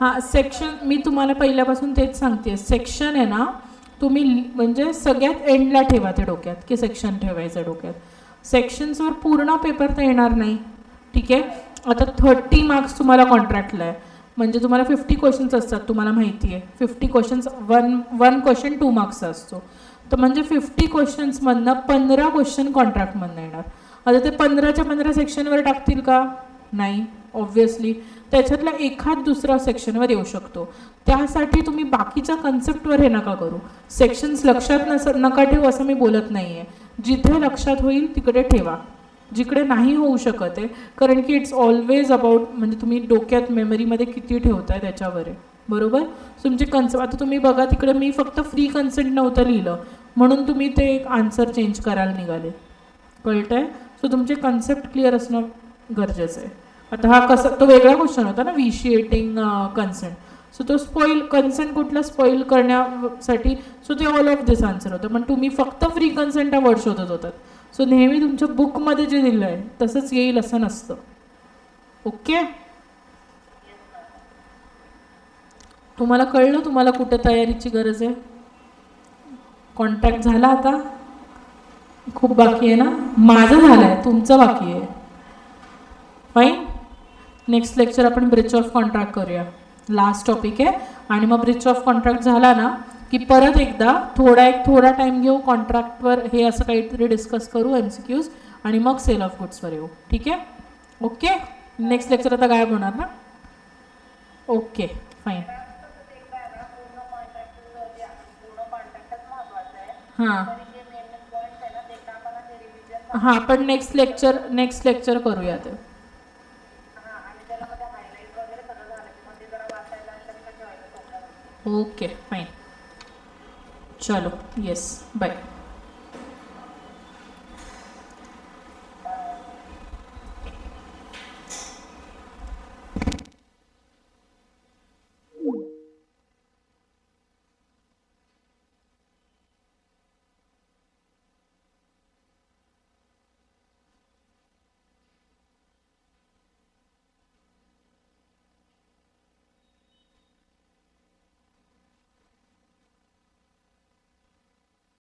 हां, सेक्शन मी तुम्हाला पहिल्यापासून तेच सांगते. सेक्शन आहे ना तुम्ही म्हणजे सगळ्यात एंडला ठेवा ते डोक्यात की सेक्शन ठेवायचं डोक्यात. सेक्शन्सवर पूर्ण पेपर तर येणार नाही. ठीक आहे. आता 30 मार्क्स तुम्हाला कॉन्ट्रॅक्टला आहे म्हणजे तुम्हाला 50 क्वेश्चन्स असतात. तुम्हाला माहिती आहे 50 क्वेश्चन्स, वन क्वेश्चन 2 मार्क्सचा असतो. तर म्हणजे 50 क्वेश्चन्समधनं 15 क्वेश्चन कॉन्ट्रॅक्टमधनं येणार. आता ते 15च्या 15 सेक्शनवर टाकतील का? नाही ऑब्व्हियसली. त्याच्यातला एखाद दुसरा सेक्शनवर येऊ शकतो. त्यासाठी तुम्ही बाकीच्या कन्सेप्टवर हे नका करू. सेक्शन्स लक्षात नका ठेवू असं मी बोलत नाही आहे. जिथे लक्षात होईल तिकडे ठेवा, जिकडे नाही होऊ शकत आहे. कारण की इट्स ऑलवेज अबाउट म्हणजे तुम्ही डोक्यात मेमरीमध्ये किती ठेवताय त्याच्यावर आहे. बरोबर. तुमचे कन्सेप्ट आता तुम्ही बघा तिकडे मी फक्त फ्री कन्सेंट नव्हतं लिहिलं म्हणून तुम्ही ते एक आन्सर चेंज करायला निघाले. कळतं आहे. सो तुमचे कन्सेप्ट क्लिअर असणं गरजेचं आहे. आता हा कसा तो वेगळा क्वेश्चन होता ना विशिएटिंग कन्सेंट. सो तो कन्सेंट कुठला स्पॉइल करण्यासाठी. सो ते ऑल ऑफ दिस आन्सर होतं. पण तुम्ही फक्त फ्री कन्सेंट हा वर्ड शोधत होतात. सो नेहमी तुमच्या बुकमध्ये जे दिलं आहे तसंच येईल असं नसतं. ओके. तुम्हाला कळलं तुम्हाला कुठे तयारीची गरज आहे? कॉन्टॅक्ट झाला आता? खूप बाकी आहे ना. माझं झालं आहे, तुमचं बाकी आहे. फाईन. नेक्स्ट लेक्चर आपण ब्रीच ऑफ कॉन्ट्रॅक्ट करूया. लास्ट टॉपिक आहे. आणि मग ब्रीच ऑफ कॉन्ट्रॅक्ट झाला ना की परत एकदा थोडा टाईम घेऊ कॉन्ट्रॅक्टवर. हे असं काहीतरी डिस्कस करू MCQs आणि मग सेल ऑफ गुड्सवर येऊ. ठीक आहे. ओके. नेक्स्ट लेक्चर आता गायब होणार ना. Okay fine. हां हां पण नेक्स्ट लेक्चर करूया ते. Okay fine. चलो येस बाय.